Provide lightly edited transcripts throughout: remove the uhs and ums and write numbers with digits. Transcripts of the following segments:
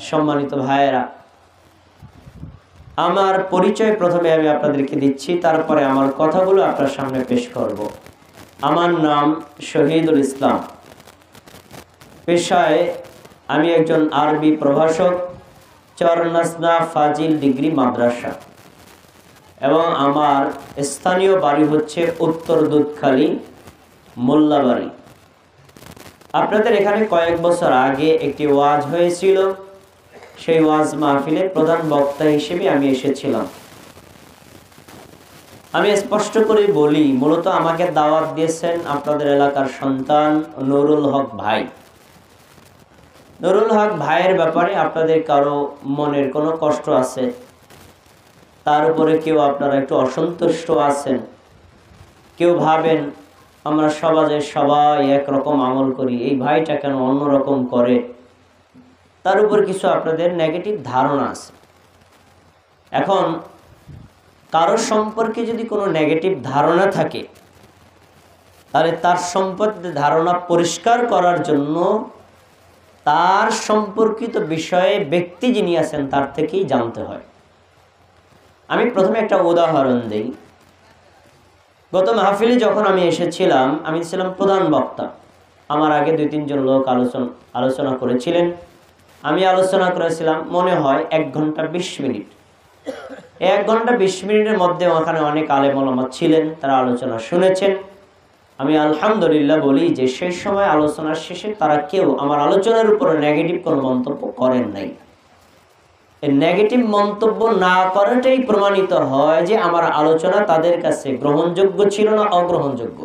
সম্মানিত ভাইয়েরা, আমার পরিচয় প্রথমে আমি আপনাদেরকে দিচ্ছি, তারপরে আমার কথাগুলো আপনার সামনে পেশ করব। আমার নাম শহীদুল ইসলাম। পেশায় আমি একজন আরবি প্রভাষক, চরনাসনা ফাজিল ডিগ্রি মাদ্রাসা, এবং আমার স্থানীয় বাড়ি হচ্ছে উত্তর দুধখালি মোল্লাবাড়ি। আপনাদের এখানে কয়েক বছর আগে একটি ওয়াজ হয়েছিল, সেই ওয়াজ মাহফিলে প্রধান বক্তা হিসেবে আমি এসেছিলাম। আমি স্পষ্ট করে বলি, মূলত আমাকে দাওয়াত দিয়েছেন আপনাদের এলাকার সন্তান নুরুল হক ভাই। নুরুল হক ভাইয়ের ব্যাপারে আপনাদের কারো মনের কোনো কষ্ট আছে, তার উপরে কেউ আপনারা একটু অসন্তুষ্ট আছেন, কেউ ভাবেন আমরা সমাজে সবাই একরকম আমল করি, এই ভাইটা কেন অন্যরকম করে, তার উপর কিছু আপনাদের নেগেটিভ ধারণা আছে। এখন কারো সম্পর্কে যদি কোনো নেগেটিভ ধারণা থাকে, তাহলে তার সম্পর্কে ধারণা পরিষ্কার করার জন্য তার সম্পর্কিত বিষয়ে ব্যক্তি যিনি আছেন তার থেকেই জানতে হয়। আমি প্রথমে একটা উদাহরণ দিই। গত মাহফিলে যখন আমি এসেছিলাম, আমি ছিলাম প্রধান বক্তা। আমার আগে 2-3 জন লোক আলোচনা করেছিলেন। আমি আলোচনা করেছিলাম মনে হয় 1 ঘন্টা 20 মিনিট। 1 ঘন্টা 20 মিনিটের মধ্যে ওখানে অনেক আলেম ওলামা ছিলেন, তারা আলোচনা শুনেছেন। আমি আলহামদুলিল্লাহ বলি যে সেই সময় আলোচনার শেষে তারা কেউ আমার আলোচনার উপরে নেগেটিভ কোনো মন্তব্য করেন নাই। এই নেগেটিভ মন্তব্য না করাটাই প্রমাণিত হয় যে আমার আলোচনা তাদের কাছে গ্রহণযোগ্য ছিল না অগ্রহণযোগ্য।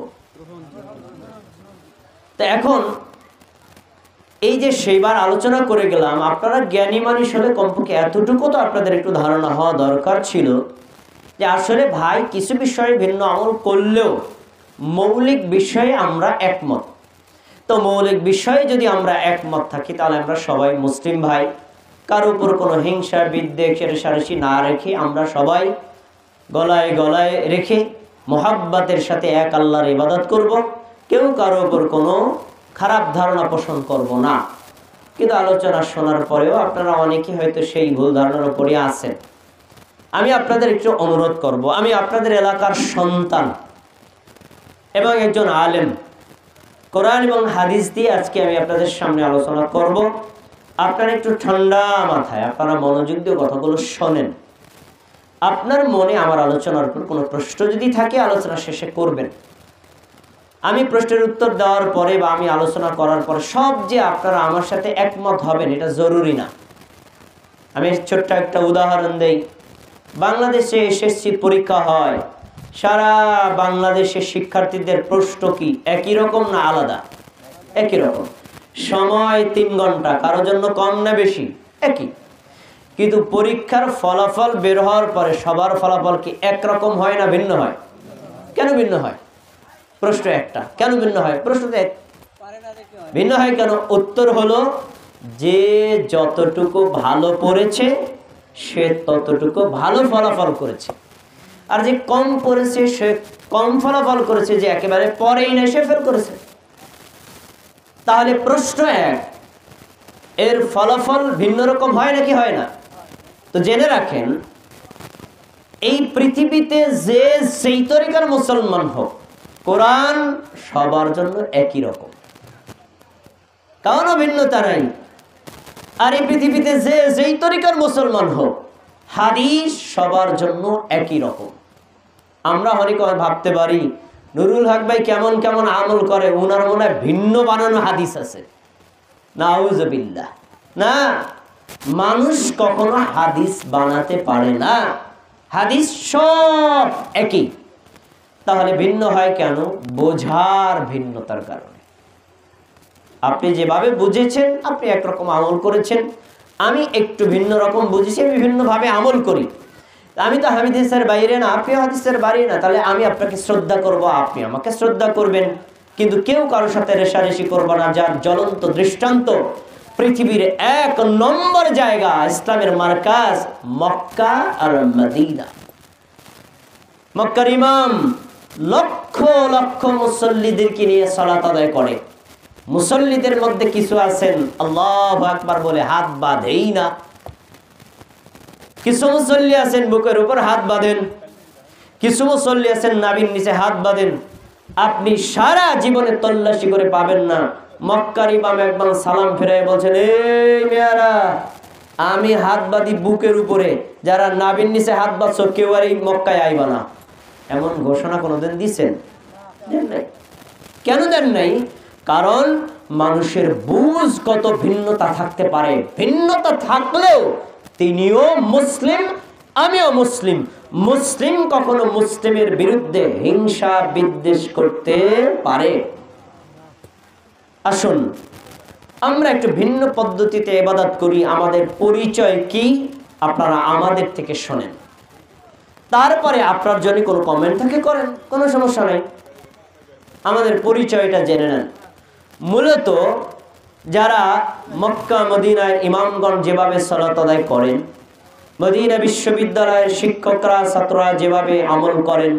তো এখন এই যে সেইবার আলোচনা করে গেলাম, আপনারা জ্ঞানী মানুষ হলে কমপক্ষে এতটুকু তো আপনাদের একটু ধারণা হওয়া দরকার ছিল যে আসলে ভাই কিছু বিষয়ে ভিন্ন আমল করলেও মৌলিক বিষয়ে আমরা একমত। তো মৌলিক বিষয়ে যদি আমরা একমত থাকি, তাহলে আমরা সবাই মুসলিম ভাই। কারো উপর কোনো হিংসা বিদ্বেষ রেষারেষি না রেখে আমরা সবাই গলায় গলায় রেখে মোহাব্বতের সাথে এক আল্লাহর ইবাদত করব। কেউ কারো উপর কোনো খারাপ ধারণা পোষণ করব না। কিন্তু আলোচনা শোনার পরেও আপনারা অনেকে হয়তো সেই ভুল ধারণার উপরে আছেন। আমি আপনাদের একটু অনুরোধ করব, আমি আপনাদের এলাকার সন্তান এবং একজন আলেম। কোরআন এবং হাদিস দিয়ে আজকে আমি আপনাদের সামনে আলোচনা করব। আপনারা একটু ঠান্ডা মাথায়, আপনারা মনোযোগ দিয়ে কথাগুলো শোনেন। আপনার মনে আমার আলোচনার উপর কোনো প্রশ্ন যদি থাকে, আলোচনা শেষে করবেন। আমি প্রশ্নের উত্তর দেওয়ার পরে বা আমি আলোচনা করার পরে সব যে আপনারা আমার সাথে একমত হবেন এটা জরুরি না। আমি ছোট্ট একটা উদাহরণ দেই। বাংলাদেশে এসএসসি পরীক্ষা হয়, সারা বাংলাদেশে শিক্ষার্থীদের প্রশ্ন কি একই রকম না আলাদা? একই রকম। সময় 3 ঘন্টা, কারো জন্য কম না বেশি? একই। কিন্তু পরীক্ষার ফলাফল বের হওয়ার পরে সবার ফলাফল কি একরকম হয় না ভিন্ন হয়? কেন ভিন্ন হয়? প্রশ্ন একটা, কেন ভিন্ন হয়? প্রশ্নটা ভিন্ন হয় কেন? উত্তর হলো যে যতটুকু ভালো পড়েছে সে ততটুকু ভালো ফলাফল করেছে, আর যে কম পড়েছে সে কম ফলাফল করেছে, যে একেবারে পরেই না সে ফেল করেছে। তাহলে প্রশ্ন এক, এর ফলাফল ভিন্ন রকম হয় নাকি হয় না? তো জেনে রাখেন, এই পৃথিবীতে যে সেই তরিকার মুসলমান হোক, কোরআন সবার জন্য একই রকম, কারণ ভিন্নতা নাই। আর এই পৃথিবীতে যে যেই তরিকার মুসলমান হোক, হাদিস সবার জন্য একই রকম। আমরা অনেক ভাবতে পারি নুরুল হক ভাই কেমন কেমন আমল করে, উনার মনে হয় ভিন্ন বানানো হাদিস আছে। নাউজুবিল্লাহ। না, মানুষ কখনো হাদিস বানাতে পারে না। হাদিস সব একই। তাহলে ভিন্ন হয় কেন? বোঝার ভিন্নতার কারণে। আপনি যেভাবে বুঝেছেন, আপনি একরকম আমল করেছেন, আমি একটু ভিন্ন রকম বুঝেছি, আমি বিভিন্নভাবে আমল করি। আমি তো হাদিসের বাইরে না, আপনিও হাদিসের বাইরে না। তাহলে আমি আপনাকে শ্রদ্ধা করব, আপনি আমাকে শ্রদ্ধা করবেন, কিন্তু কেউ কারোর সাথে রেষারেষি করবো না। যার জ্বলন্ত দৃষ্টান্ত পৃথিবীর 1 নম্বর জায়গা, ইসলামের মার্কাজ মক্কা আর মদিনা। মক্কার ইমাম লক্ষ লক্ষ মুসল্লিদেরকে নিয়ে সালাত আদায় করে, মুসল্লিদের মধ্যে কিছু আছেন আল্লাহু আকবার বলে হাত বাঁধেই না, কিছু মুসল্লি আছেন বুকের উপর হাত বাঁধেন, কিছু মুসল্লি আছেন নাভির নিচে হাত বাঁধেন। আপনি সারা জীবনে তল্লাশি করে পাবেন না মক্কার ইমাম একবার সালাম ফেরায় বলছেন, এই মেয়ারা আমি হাত বাঁধি বুকের উপরে, যারা নাভির নিচে হাত বাঁধছো কেউ আর এই মক্কায় আইবা না। এমন ঘোষণা কোনোদিন দিচ্ছেন? কেন দেন নাই? কারণ মানুষের বুঝ কত ভিন্নতা থাকতে পারে, ভিন্নতা থাকলেও তিনিও মুসলিম আমিও মুসলিম। মুসলিম কখনো মুসলিমের বিরুদ্ধে হিংসা বিদ্বেষ করতে পারে? আসুন আমরা একটু ভিন্ন পদ্ধতিতে ইবাদত করি। আমাদের পরিচয় কি আপনারা আমাদের থেকে শোনেন, তারপরে আপনার জন্য কোনো কমেন্ট থাকে করেন, কোনো সমস্যা নেই। আমাদের পরিচয়টা জেনে নেন। মূলত যারা মক্কা মদিনায় ইমামগণ যেভাবে সালাত আদায় করেন, মদিনা বিশ্ববিদ্যালয়ের শিক্ষকরা ছাত্ররা যেভাবে আমল করেন,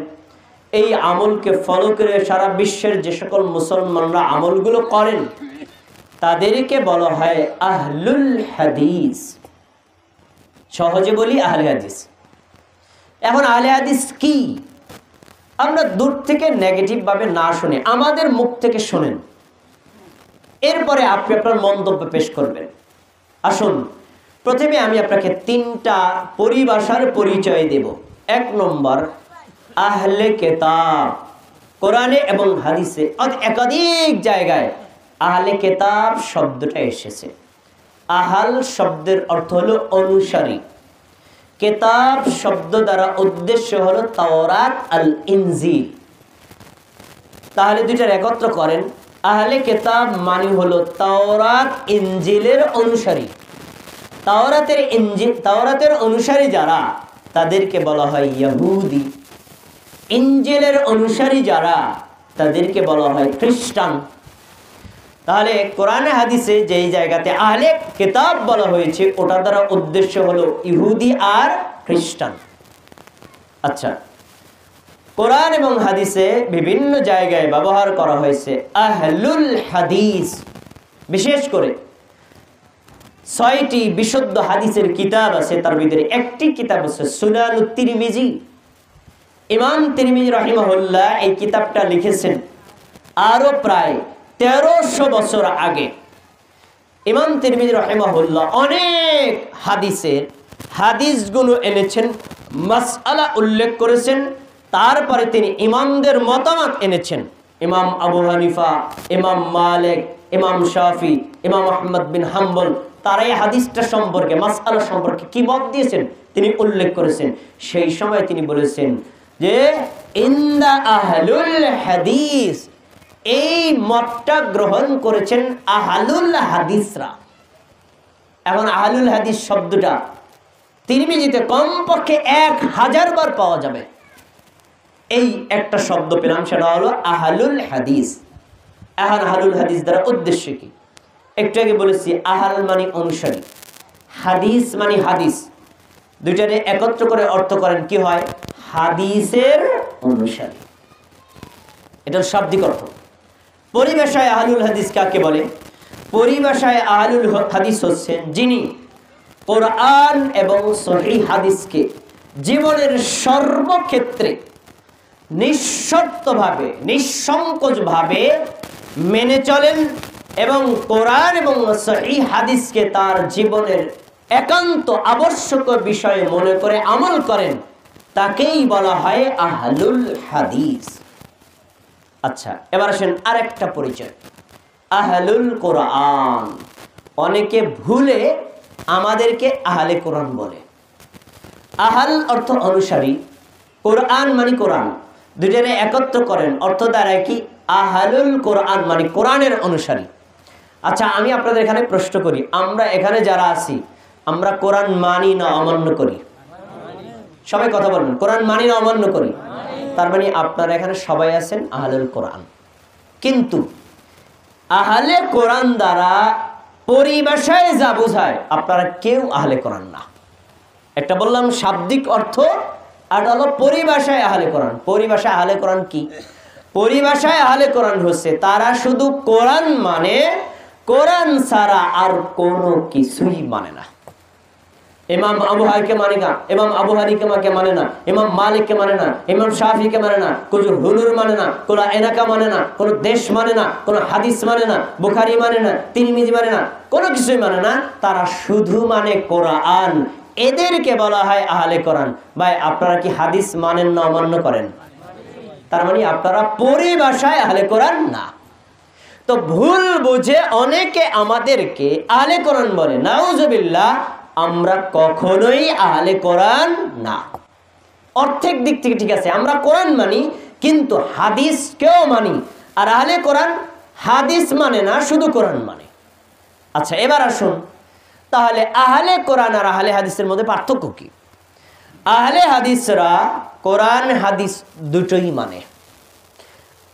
এই আমলকে ফলো করে সারা বিশ্বের যে সকল মুসলমানরা আমলগুলো করেন তাদেরকে বলা হয় আহলুল হাদিস। সহজে বলি আহলে হাদিস। এখন আহলে হাদিস কি? আমরা দূর থেকে নেগেটিভ ভাবে না শুনে আমাদের মুখ থেকে শুনেন, এরপরে আপনি আপনার মন্তব্য পেশ করবেন। আসুন প্রথমে আমি আপনাকে তিনটা পরিভাষার পরিচয় দেব। এক নম্বর, আহলে কেতাব। কোরআনে এবং হাদিসে একাধিক জায়গায় আহলে কেতাব শব্দটা এসেছে। আহাল শব্দের অর্থ হলো অনুসারী, কেতাব শব্দ দ্বারা উদ্দেশ্য হলো তাওরাত আল ইনজিল। তাহলে দুইটার একত্র করেন, আহলে কেতাব মানে হলো তাওরাত ইনজিলের অনুসারী। তাওরাতের অনুসারী যারা তাদেরকে বলা হয় ইহুদি। ইনজিলের অনুসারী যারা তাদেরকে বলা হয় খ্রিস্টান। তাহলে কোরআনে হাদিসে যেই জায়গাতে আহলে কিতাব বলা হয়েছে ওটার দ্বারা উদ্দেশ্য হলো ইহুদি আর খ্রিস্টান। আচ্ছা, কোরআন এবং হাদিসে বিভিন্ন জায়গায় ব্যবহার করা হয়েছে আহলুল হাদিস। বিশেষ করে ৬টি বিশুদ্ধ হাদিসের কিতাব আছে, তার ভিতরে একটি কিতাব আছে সুনানুত তিরমিজি। ইমাম তিরমিজি রাহিমাহুল্লাহ এই কিতাবটা লিখেছেন আরো প্রায় ১৩০০ বছর আগে। ইমাম তিরমিজি রাহিমাহুল্লাহ অনেক হাদিসগুলো এনেছেন, মাসআলা উল্লেখ করেছেন, তারপরে তিনি ইমামদের মতামত এনেছেন। ইমাম আবু হানিফা, ইমাম মালিক, ইমাম শাফি, ইমাম আহমদ বিন হাম্বল, তারা এই হাদিসটা সম্পর্কে মাসআলা সম্পর্কে কি মত দিয়েছেন তিনি উল্লেখ করেছেন। সেই সময় তিনি বলেছেন যে ইন্দা আহলুল হাদিস, এই মতটা গ্রহণ করেছেন আহলুল হাদিসরা। এখন আহলুল হাদিস শব্দটা তিরমিজিতে কমপক্ষে ১০০০ বার পাওয়া যাবে। এই একটা শব্দ পেলাম, সেটা হলো আহলুল হাদিস। এখন আহলুল হাদিস দ্বারা উদ্দেশ্য কি? একটু আগে বলেছি আহল মানে অনুসারী, হাদিস মানে হাদিস। দুইটারে একত্র করে অর্থ করেন কি হয়? হাদিসের অনুসারী। এটার শাব্দিক অর্থ। পরিভাষায় আহলুল হাদিস কাকে বলে? পরিভাষায় আহলুল হাদিস হচ্ছেন যিনি কোরআন এবং সহিহ হাদিসকে জীবনের সর্বক্ষেত্রে নিঃশর্তভাবে নিঃসংকোচভাবে মেনে চলেন এবং কোরআন এবং সহিহ হাদিসকে তার জীবনের একান্ত আবশ্যক বিষয় মনে করে আমল করেন, তাকেই বলা হয় আহলুল হাদিস। আচ্ছা, এবার আসেন আরেকটা পরিচয়, আহলুল কোরআন। অনেকে ভুলে আমাদেরকে আহলে কোরআন বলে। আহল অর্থ অনুসারী, কোরআন মানে কোরআন, দুইটারে একত্র করেন অর্থ দ্বারা কি? আহলুল কোরআন মানে কোরআনের অনুসারী। আচ্ছা, আমি আপনাদের এখানে প্রশ্ন করি, আমরা এখানে যারা আছি আমরা কোরআন মানি না অমান্য করি? সবাই কথা বলবেন, কোরআন মানি না অমান্য করি? তার মানে আপনারা এখানে সবাই আছেন আহলুল কোরআন। কিন্তু আহলে কোরআন দ্বারা পরিভাষায় যা বোঝায় আপনারা কেউ আহলে কোরআন না। একটা বললাম শাব্দিক অর্থ, আর হলো পরিভাষায় আহলে কোরআন। পরিভাষায় আহলে কোরআন কি? পরিভাষায় আহলে কোরআন হচ্ছে তারা শুধু কোরআন মানে, কোরআন ছাড়া আর কোনো কিছুই মানে না। ইমাম আবু হানিফাকে মানে না, ইমাম আবু হানিফাকে মানে না, ইমাম মালিককে মানে না, ইমাম শাফিকে মানে না, কোনো হুলুর মানে না, কোনো এলাকা মানে না, কোনো দেশ মানে না, কোনো হাদিস মানে না, বুখারী মানে না, তিরমিজি মানে না, কোনো কিছুই মানে না। তারা শুধু মানে কোরআন। এদেরকে বলা হয় আহলে কোরআন। ভাই আপনারা কি হাদিস মানেন না অমান্য করেন? তার মানে আপনারা পরিভাষায় আহলে কোরআন না। তো ভুল বুঝে অনেকে আমাদেরকে আহলে কোরআন বলে, নাউজুবিল্লাহ। আমরা কখনোই আহলে কোরআন না। অর্থের দিক থেকে ঠিক আছে, আমরা কোরআন মানি কিন্তু হাদিসকেও মানি। আর আহলে কোরআন হাদিস মানে না, শুধু কোরআন মানে। আচ্ছা এবার আসুন, তাহলে আহলে কোরআন আর আহলে হাদিসের মধ্যে পার্থক্য কি? আহলে হাদিসরা কোরআন হাদিস দুটোই মানে।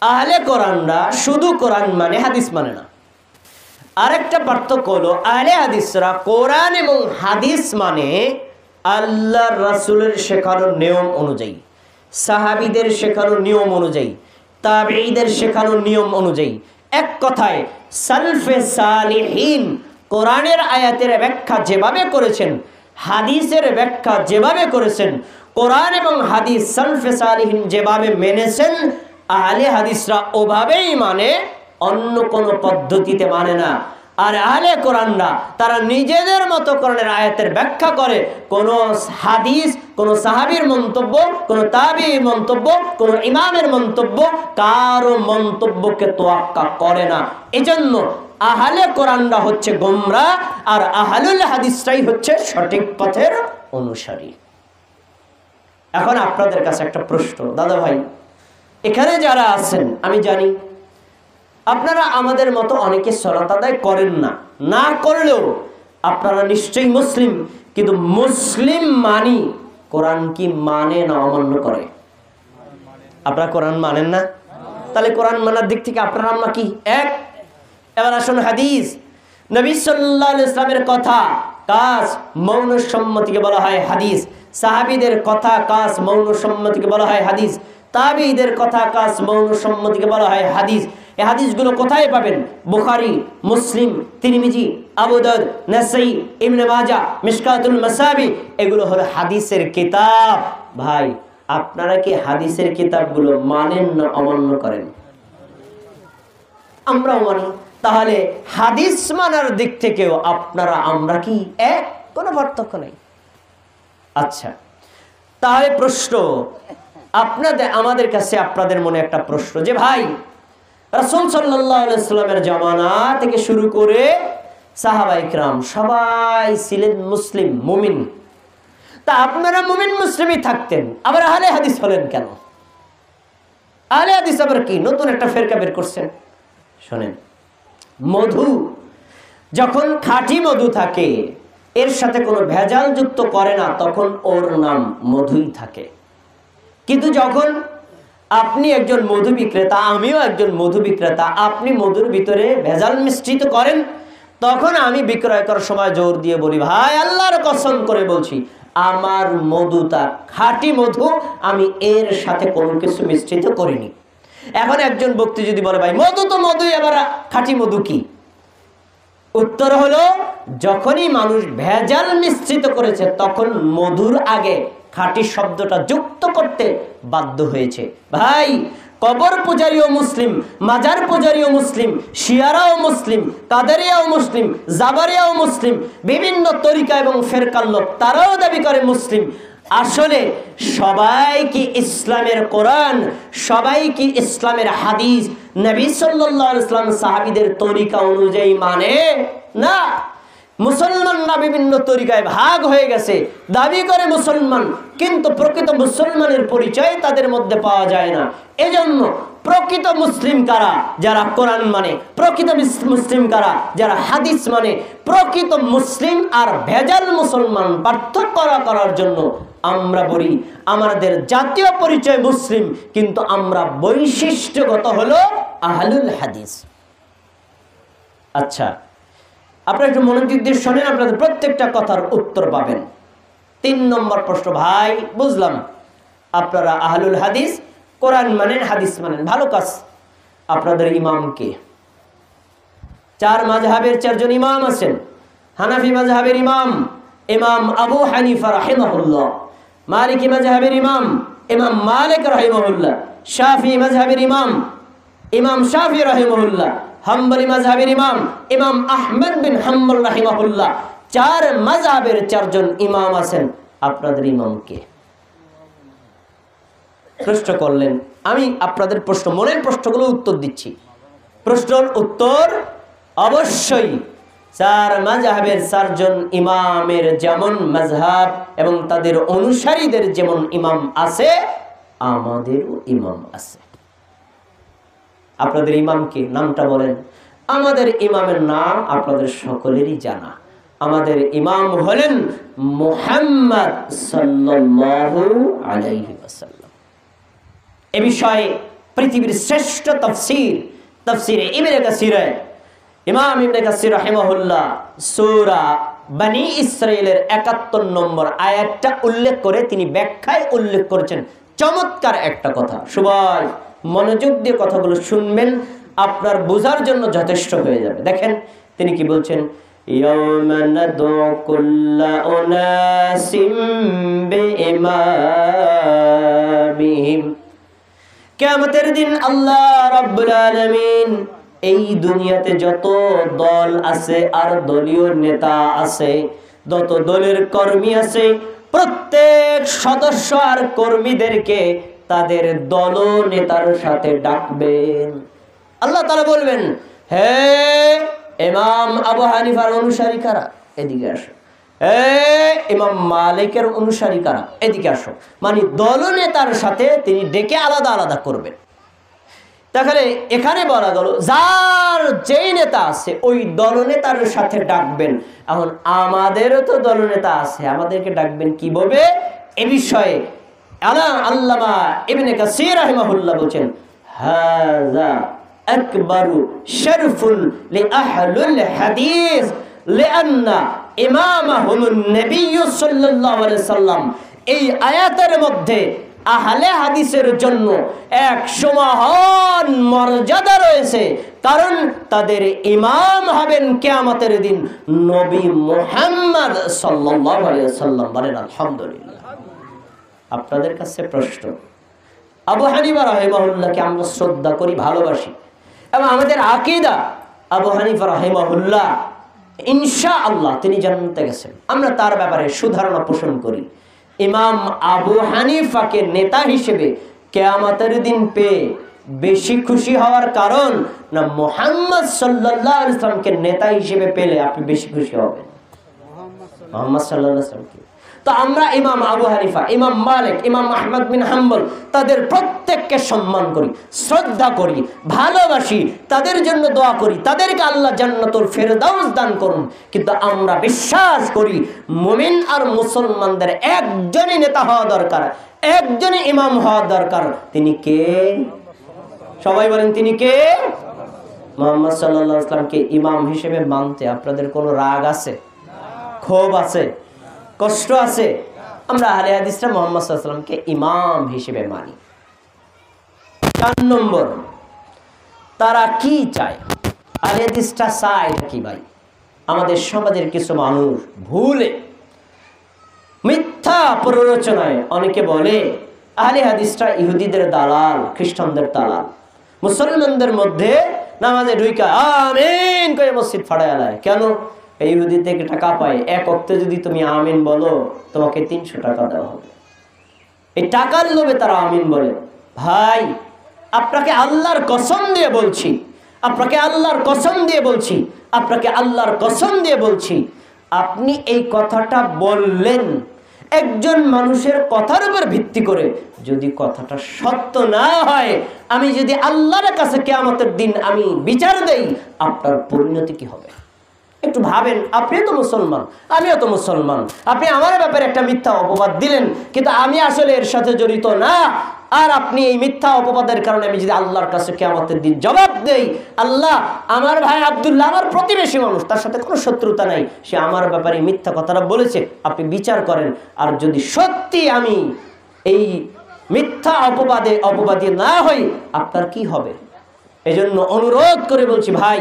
আহলে কোরআনরা শুধু কোরআন মানে, হাদিস মানে না। আরেকটা পার্থক্য হলো আহলে হাদিসরা কোরআন এবং হাদিস মানে আল্লাহর রাসূলের শেখানো নিয়ম অনুযায়ী, সাহাবীদের শেখানো নিয়ম অনুযায়ী, তাবেঈদের শেখানো নিয়ম অনুযায়ী। এক কথায় সালফে সালিহিন কোরআনের আয়াতের ব্যাখ্যা যেভাবে করেছেন, হাদিসের ব্যাখ্যা যেভাবে করেছেন, কোরআন এবং হাদিস সালফে সালিহিন যেভাবে মেনেছেন, আহলে হাদিসরা ওভাবেই মানে, অন্য কোনো পদ্ধতিতে মানে না। আর আহলে কোরআনরা তারা নিজেদের মতো কোরআনের আয়াতের ব্যাখ্যা করে। কোনো হাদিস, কোনো সাহাবীর মন্তব্য, কোনো তাবিঈর মন্তব্য, কোনো ইমামের মন্তব্য, কারো মন্তব্যকে তোয়াক্কা করে না। এজন্য আহলে কোরআনরা হচ্ছে গোমরাহ আর আহলুল হাদিসরাই হচ্ছে সঠিক পথের অনুসারী। এখন আপনাদের কাছে একটা প্রশ্ন, দাদা ভাই এখানে যারা আছেন আমি জানি আপনারা আমাদের মতো অনেকে সালাত আদায় করেন না, না করলেও আপনারা নিশ্চয়ই মুসলিম। কিন্তু মুসলিম মানি, কোরআন কি মানে না অমান্য করে? আপনারা কোরআন মানেন না, তাহলে কোরআন মানার দিক থেকে আপনারা আমরা কি এক? এবার আসুন হাদিস। নবী সাল্লাল্লাহু আলাইহি ওয়াসাল্লামের কথা কাজ মৌন সম্মতিকে বলা হয় হাদিস। সাহাবীদের কথা কাজ মৌন সম্মতিকে বলা হয় হাদিস। তাবেঈদের কথা কাজ মৌন সম্মতিকে বলা হয় হাদিস। এই হাদিসগুলো কোথায় পাবেন? বুখারী, মুসলিম, তিরমিজি, আবু দাউদ, নাসাই, ইবনে মাজাহ, মিশকাতুল মাসাবি, এগুলো হলো হাদিসের কিতাব। ভাই আপনারা কি হাদিসের কিতাবগুলো মানেন না অমান্য করেন? আমরাও মানি। তাহলে হাদিস মানার দিক থেকেও আপনারা আমরা কি এক? কোনো পার্থক্য নেই। আচ্ছা তাহলে প্রশ্ন আপনাদের, আমাদের কাছে আপনাদের মনে একটা প্রশ্ন যে ভাই রাসূল সাল্লাল্লাহু আলাইহি ওয়াসাল্লামের জামানা থেকে শুরু করে সাহাবায়ে কিরাম সবাই ছিলেন মুসলিম, মুমিন। তা আপনারা মুমিন মুসলিমই থাকতেন, আবার আহলে হাদিস হলেন কেন? আহলে হাদিস আবার কি নতুন একটা ফেরকা বের করছেন? শোনেন, মধু যখন খাঁটি মধু থাকে, এর সাথে কোনো ভেজাল যুক্ত করে না, তখন ওর নাম মধুই থাকে। কিন্তু যখন আপনি একজন মধু বিক্রেতা, আমিও একজন মধু বিক্রেতা, আপনি মধুর ভিতরে ভেজাল মিশ্রিত করেন, তখন আমি বিক্রয় করার সময় জোর দিয়ে বলি, ভাই আল্লাহর কসম করে বলছি আমার মধুটা খাঁটি মধু, আমি এর সাথে কোনো কিছু মিশ্রিত করিনি। এখন একজন ব্যক্তি যদি বলে ভাই মধু তো মধুই, আবার খাঁটি মধু কি? উত্তর হলো যখনই মানুষ ভেজাল মিশ্রিত করেছে তখন মধুর আগে খাঁটি শব্দটা যুক্ত করতে বাধ্য হয়েছে। ভাই কবর পূজারীও মুসলিম, মাজার পূজারীও মুসলিম, শিয়ারাও মুসলিম, কাদেরিয়াও মুসলিম, জাবারিয়াও মুসলিম, বিভিন্ন তরিকা এবং ফেরকার লোক তারাও দাবি করে মুসলিম। আসলে সবাই কি ইসলামের কোরআন, সবাই কি ইসলামের হাদিস নবী সাল্লাল্লাহু আলাইহি ওয়াসাল্লাম সাহাবীদের তরিকা অনুযায়ী মানে না। মুসলমানরা বিভিন্ন তরিকায় ভাগ হয়ে গেছে, দাবি করে মুসলমান, কিন্তু প্রকৃত মুসলমানের পরিচয় তাদের মধ্যে পাওয়া যায় না। এজন্য প্রকৃত মুসলিম কারা? যারা কোরআন মানে। প্রকৃত মুসলিম কারা? যারা হাদিস মানে। প্রকৃত মুসলিম আর ভেজাল মুসলমান পার্থক্য করার জন্য আমরা বলি আমাদের জাতীয় পরিচয় মুসলিম, কিন্তু আমরা বৈশিষ্ট্যগত হলো আহলুল হাদিস। আচ্ছা আপনারা একটু মনোযোগ দিয়ে শোনেন, আপনাদের প্রত্যেকটা কথার উত্তর পাবেন। 3 নম্বর প্রশ্ন, ভাই বুঝলাম আপনারা আহলুল হাদিস, কোরআন মানেন, হাদিস মানেন, ভালো কাজ। আপনাদের ইমামকে, 4 মাযহাবের 4 জন ইমাম আছেন। হানাফি মাযহাবের ইমাম ইমাম আবু হানিফা রাহিমাহুল্লাহ, মালিকি মাযহাবের ইমাম ইমাম মালিক রাহিমাহুল্লাহ, শাফি মাযহাবের ইমাম ইমাম শাফি রাহিমাহুল্লাহ, হাম্বলি মাযহাবের ইমাম ইমাম আহমদ বিন হাম্বল রাহিমাহুল্লাহ। 4 মাযহাবের 4 জন ইমাম আছেন। আপনাদের ইমামকে প্রশ্ন করলেন, আমি আপনাদের প্রশ্ন, মনের প্রশ্নগুলো উত্তর দিচ্ছি। প্রশ্নের উত্তর অবশ্যই 4 মাযহাবের 4 জন ইমামের যেমন মাযহাব এবং তাদের অনুসারীদের যেমন ইমাম আছে, আমাদেরও ইমাম আছে। আপনাদের ইমামকে নামটা বলেন। আমাদের ইমামের নাম আপনাদের সকলেরই জানা। আমাদের ইমাম হলেন মুহাম্মদ সাল্লাল্লাহু আলাইহি ওয়াসাল্লাম। এ বিষয়ে পৃথিবীর শ্রেষ্ঠ তাফসীরে ইবনে কাসিরে ইমাম ইবনে কাসির রাহিমাহুল্লাহ সূরা বনী ইসরাঈলের 71 নম্বর আয়াতটা উল্লেখ করে তিনি ব্যাখ্যায় উল্লেখ করেছেন চমৎকার একটা কথা। সবাই মনোযোগ দিয়ে কথাগুলো শুনবেন, আপনার বোঝার জন্য যথেষ্ট হয়ে যাবে। দেখেন তিনি কি বলছেন, ইয়াওমা নাদউ কুল্লা উনাসিম বিইমামিহিম। কিয়ামতের দিন আল্লাহ রাব্বুল আলামিন এই দুনিয়াতে যত দল আছে আর দলীয় নেতা আছে, যত দলের কর্মী আছে, প্রত্যেক সদস্য আর কর্মীদেরকে তাদের দল নেতার সাথে ডাকবেন। আল্লাহ তাআলা বলবেন, হে ইমাম আবু হানিফার অনুসারী কারা, এদিকে আসো। হে ইমাম মালিকের অনুসারী কারা, এদিকে আসো। মানে দল নেতার সাথে তিনি ডেকে আলাদা আলাদা করবেন। তাহলে এখানে বলা গেল যার যেই নেতা আছে ওই দলনেতার সাথে ডাকবেন। এখন আমাদেরও তো দলনেতা আছে, আমাদেরকে ডাকবেন কিভাবে, এ বিষয়ে আল্লামা ইবনে কাসির রাহিমাহুল্লাহ বলেন, হাযা আকবারু শারফুন লিআহলিল হাদিস লিআন্না ইমামাহুমুন নবী সাল্লাল্লাহু আলাইহি সাল্লাম। এই আয়াতের মধ্যে আহলে হাদিসের জন্য এক সুমহান মর্যাদা রয়েছে, কারণ তাদের ইমাম হবেন কিয়ামতের দিন নবী মুহাম্মদ সাল্লাল্লাহু আলাইহি ওয়াসাল্লাম। বলেন আলহামদুলিল্লাহ। আপনাদের কাছে প্রশ্ন, আবু হানিফা রাহিমাহুল্লাহকে আমরা শ্রদ্ধা করি, ভালোবাসি এবং আমাদের আকীদা আবু হানিফা রাহিমাহুল্লাহ ইনশাআল্লাহ তিনি জান্নাতে গেছেন। আমরা তার ব্যাপারে সুধারণা পোষণ করি। ইমাম আবু হানিফাকে নেতা হিসেবে কিয়ামতের দিন পেয়ে বেশি খুশি হওয়ার কারণ না মুহাম্মদ সাল্লাল্লাহু আলাইহি ওয়াসাল্লামকে নেতা হিসেবে পেলে আপনি বেশি খুশি হবেন মুহাম্মদ সাল্লাল্লাহু আলাইহি ওয়াসাল্লামকে। তো আমরা ইমাম আবু হানিফা, ইমাম মালিক, ইমাম আহমদ বিন হাম্বল তাদের প্রত্যেককে সম্মান করি, শ্রদ্ধা করি, ভালোবাসি, তাদের জন্য দোয়া করি, তাদেরকে আল্লাহ জান্নাতুল ফেরদাউস দান করুন। কিন্তু আমরা বিশ্বাস করি মুমিন আর মুসলমানদের একজনই নেতা হওয়া দরকার, একজনই ইমাম হওয়া দরকার। তিনি কে? সবাই বলেন তিনি কে? মুহাম্মদ সাল্লাল্লাহু আলাইহি ওয়াসাল্লামকে ইমাম হিসেবে মানতে আপনাদের কোনো রাগ আছে, ক্ষোভ আছে, কষ্ট আছে? আমরা আহলে হাদিসরা মুহাম্মদ সাল্লাল্লাহু আলাইহি ওয়াসাল্লামকে ইমাম হিসেবে মানি। 4 নম্বর, তারা কি চায়? আহলে হাদিসরা চায় কি ভাই? আমাদের সমাজের কিছু মানুষ ভুলে মিথ্যা প্ররোচনায় অনেকে বলে আহলে হাদিসরা ইহুদিদের দালাল, খ্রিস্টানদের দালাল। মুসলমানদের মধ্যে নামাজে ঢুইকা আমিন কয়ে মসজিদ ফাড়ায় আলায়। কেন? এই ইহুদি থেকে টাকা পায়, এক ওয়াক্তে যদি তুমি আমিন বলো তোমাকে 300 টাকা দেওয়া হবে। এই টাকার লোভে তারা আমিন বলে। ভাই আপনাকে আল্লাহর কসম দিয়ে বলছি, আপনাকে আল্লাহর কসম দিয়ে বলছি, আপনাকে আল্লাহর কসম দিয়ে বলছি, আপনি এই কথাটা বললেন একজন মানুষের কথার উপর ভিত্তি করে, যদি কথাটা সত্য না হয়, আমি যদি আল্লাহর কাছে কিয়ামতের দিন আমি বিচার দেই, আপনার পরিণতি কি হবে? একটু ভাবেন। আপনি তো মুসলমান, আমিও তো মুসলমান, আপনি আমার ব্যাপারে একটা মিথ্যা অপবাদ দিলেন, কিন্তু আমি আসলে এর সাথে জড়িত না। আর আপনি এই মিথ্যা অপবাদের কারণে আমি যদি আল্লাহর কাছে কিয়ামতের দিন জবাব দেই, আল্লাহ আমার ভাই আব্দুল্লাহ আমার প্রতিবেশী মানুষ, তার সাথে কোনো শত্রুতা নাই, সে আমার ব্যাপারে মিথ্যা কথাটা বলেছে, আপনি বিচার করেন। আর যদি সত্যি আমি এই মিথ্যা অপবাদী না হই আপনার কি হবে? এজন্য অনুরোধ করে বলছি ভাই,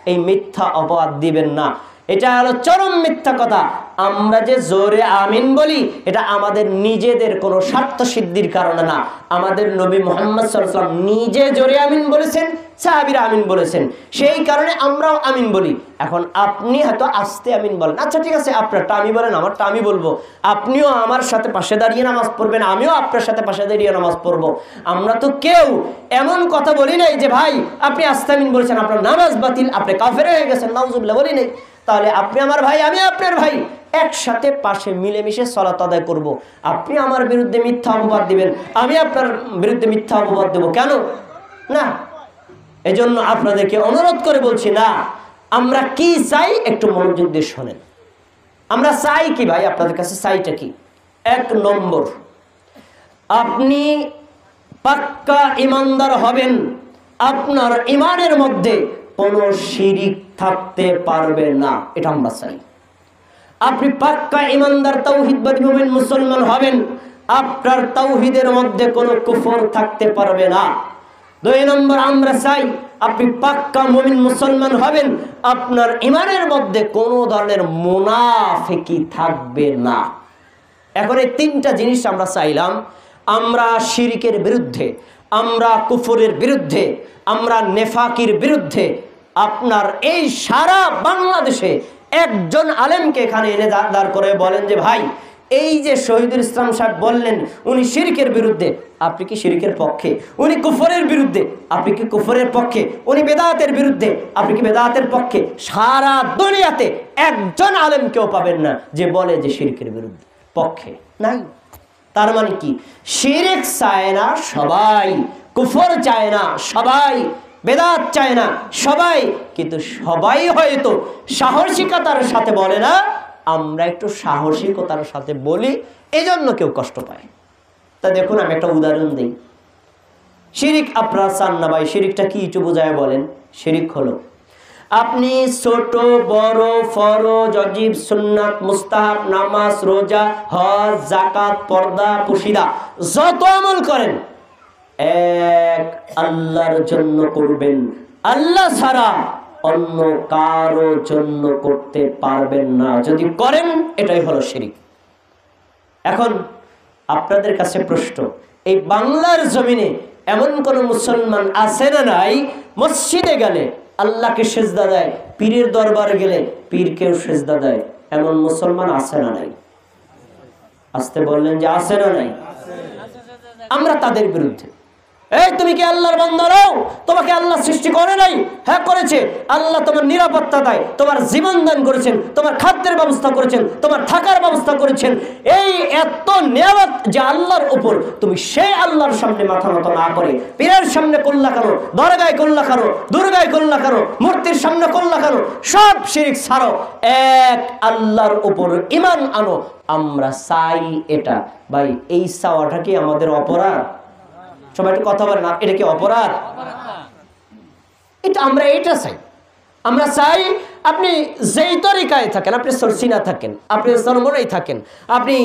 এই মিথ্যা অপবাদ দিবেন না। এটা হলো চরম মিথ্যা কথা। আমরা যে জোরে আমিন বলি, এটা আমাদের নিজেদের কোনো স্বার্থ সিদ্ধির কারণে না। আমাদের নবী মুহাম্মদ সাল্লাল্লাহু আলাইহি ওয়াসাল্লাম নিজে জোরে আমিন বলেছেন, সাহাবীরা আমিন বলেছেন, সেই কারণে আমরাও আমিন বলি। এখন আপনি হয়তো আস্তে আমিন বলেন, আচ্ছা ঠিক আছে, আপনারটা আমি বলেন, আমারটা আমি বলবো। আপনিও আমার সাথে পাশে দাঁড়িয়ে নামাজ পড়বেন, আমিও আপনার সাথে পাশে দাঁড়িয়ে নামাজ পড়বো। আমরা তো কেউ এমন কথা বলি নাই যে ভাই আপনি আস্তে আমিন বলেছেন, আপনার নামাজ বাতিল, আপনি কাফের হয়ে গেছেন, নাউজুবিল্লাহ বলি নাই। তাহলে আপনি আমার ভাই, আমি আপনার ভাই, একসাথে পাশে মিলেমিশে সালাত আদায় করব। আপনি আমার বিরুদ্ধে মিথ্যা অপবাদ দিবেন, আমি আপনার বিরুদ্ধে মিথ্যা অপবাদ দেব কেন? না। এজন্য আপনাদেরকে অনুরোধ করে বলছি, না, আমরা কি চাই একটু মনোযোগ দিয়ে শোনেন। আমরা চাই কি ভাই? আপনাদের কাছে চাইটা কি? 1 নম্বর, আপনি পাক্কা ঈমানদার হবেন, আপনার ঈমানের মধ্যে কোনো শিরিক থাকতে পারবে না, এটা আমরা চাই। আপনি পাক্কা ঈমানদার তাওহীদবাদী মুমিন মুসলমান হবেন, আপনার তাওহীদের মধ্যে কোনো কুফর থাকতে পারবে না। 2 নম্বর, আমরা চাই আপনি পাক্কা মুমিন মুসলমান হবেন, আপনার ঈমানের মধ্যে কোনো ধরনের মুনাফিকি থাকবে না। এখন এই 3টা জিনিস আমরা চাইলাম। আমরা শিরকের বিরুদ্ধে, আমরা কুফরের বিরুদ্ধে, আমরা নেফাকির বিরুদ্ধে। আপনার এই সারা বাংলাদেশে একজন আলেমকে এখানে এনে দাঁড় করে বলেন যে ভাই, এই যে শহীদুল ইসলাম সাহেব বললেন উনি শিরকের বিরুদ্ধে, আপনি কি শিরকের পক্ষে? উনি কুফরের বিরুদ্ধে, আপনি কি কুফরের পক্ষে? উনি বেদাতের বিরুদ্ধে, আপনি কি বেদাতের পক্ষে? সারা দুনিয়াতে একজন আলেমকেও পাবেন না যে বলে যে শিরকের বিরুদ্ধে পক্ষে, নাই। তার মানে কি? শিরক চায় না সবাই, কুফর চায় না সবাই, বেদাত চায় না সবাই, কিন্তু সবাই হয়তো সাহসিকতার সাথে বলে না। আমরা একটু সাহসিকতার সাথে বলি, এজন্য কেউ কষ্ট পায়। তা দেখুন, আমি একটা উদাহরণ দিই। শিরিক আপনারা চান না ভাই, শিরিকটা কি একটু বোঝায় বলেন। শিরিক হলো আপনি ছোট বড় ফরজ ওয়াজিব সুন্নাত মুস্তাহাব নামাজ রোজা হজ যাকাত পর্দা পুশিদা যত আমল করেন এক আল্লাহর জন্য করবেন, আল্লাহ ছাড়া অন্য কারো জন্য করতে পারবেন না। যদি করেন এটাই হলো শিরিক। এখন আপনাদের কাছে প্রশ্ন, এই বাংলার জমিনে এমন কোন মুসলমান আছে না নাই মসজিদে গেলে আল্লাহকে সেজদা দেয়, পীরের দরবারে গেলে পীরকেও সেজদা দেয়, এমন মুসলমান আছে না নাই? আসতে বললেন যে আছে না নাই? আমরা তাদের বিরুদ্ধে। এই তুমি কি আল্লাহর বান্দা নও? তোমাকে আল্লাহ সৃষ্টি করে নাই? হ্যাঁ করেছে। আল্লাহ তোমার নিরাপত্তা দেয়, তোমার জীবন দান করেছেন, তোমার খাদ্যের ব্যবস্থা করেছেন, তোমার থাকার ব্যবস্থা করেছেন। এই এত নিয়ামত যে আল্লাহর উপর, তুমি সেই আল্লাহর সামনে মাথা নত না করে পীরের সামনে করলা কেন, দরগায় করলা কেন, দুর্গায় করলা কেন, মূর্তির সামনে করলা কেন? সব শিরক ছাড়ো, এক আল্লাহর উপর ঈমান আনো। আমরা চাই এটা। ভাই এই চাওয়াটা কি আমাদের অপরাধ? সবাই একটু কথা বলেন, এটা কি অপরাধ? এটা আমরা এটা চাই। আমরা চাই আপনি যেই তরিকায় থাকেন, আপনি সরসিনা থাকেন, আপনি সরমনাই থাকেন, আপনি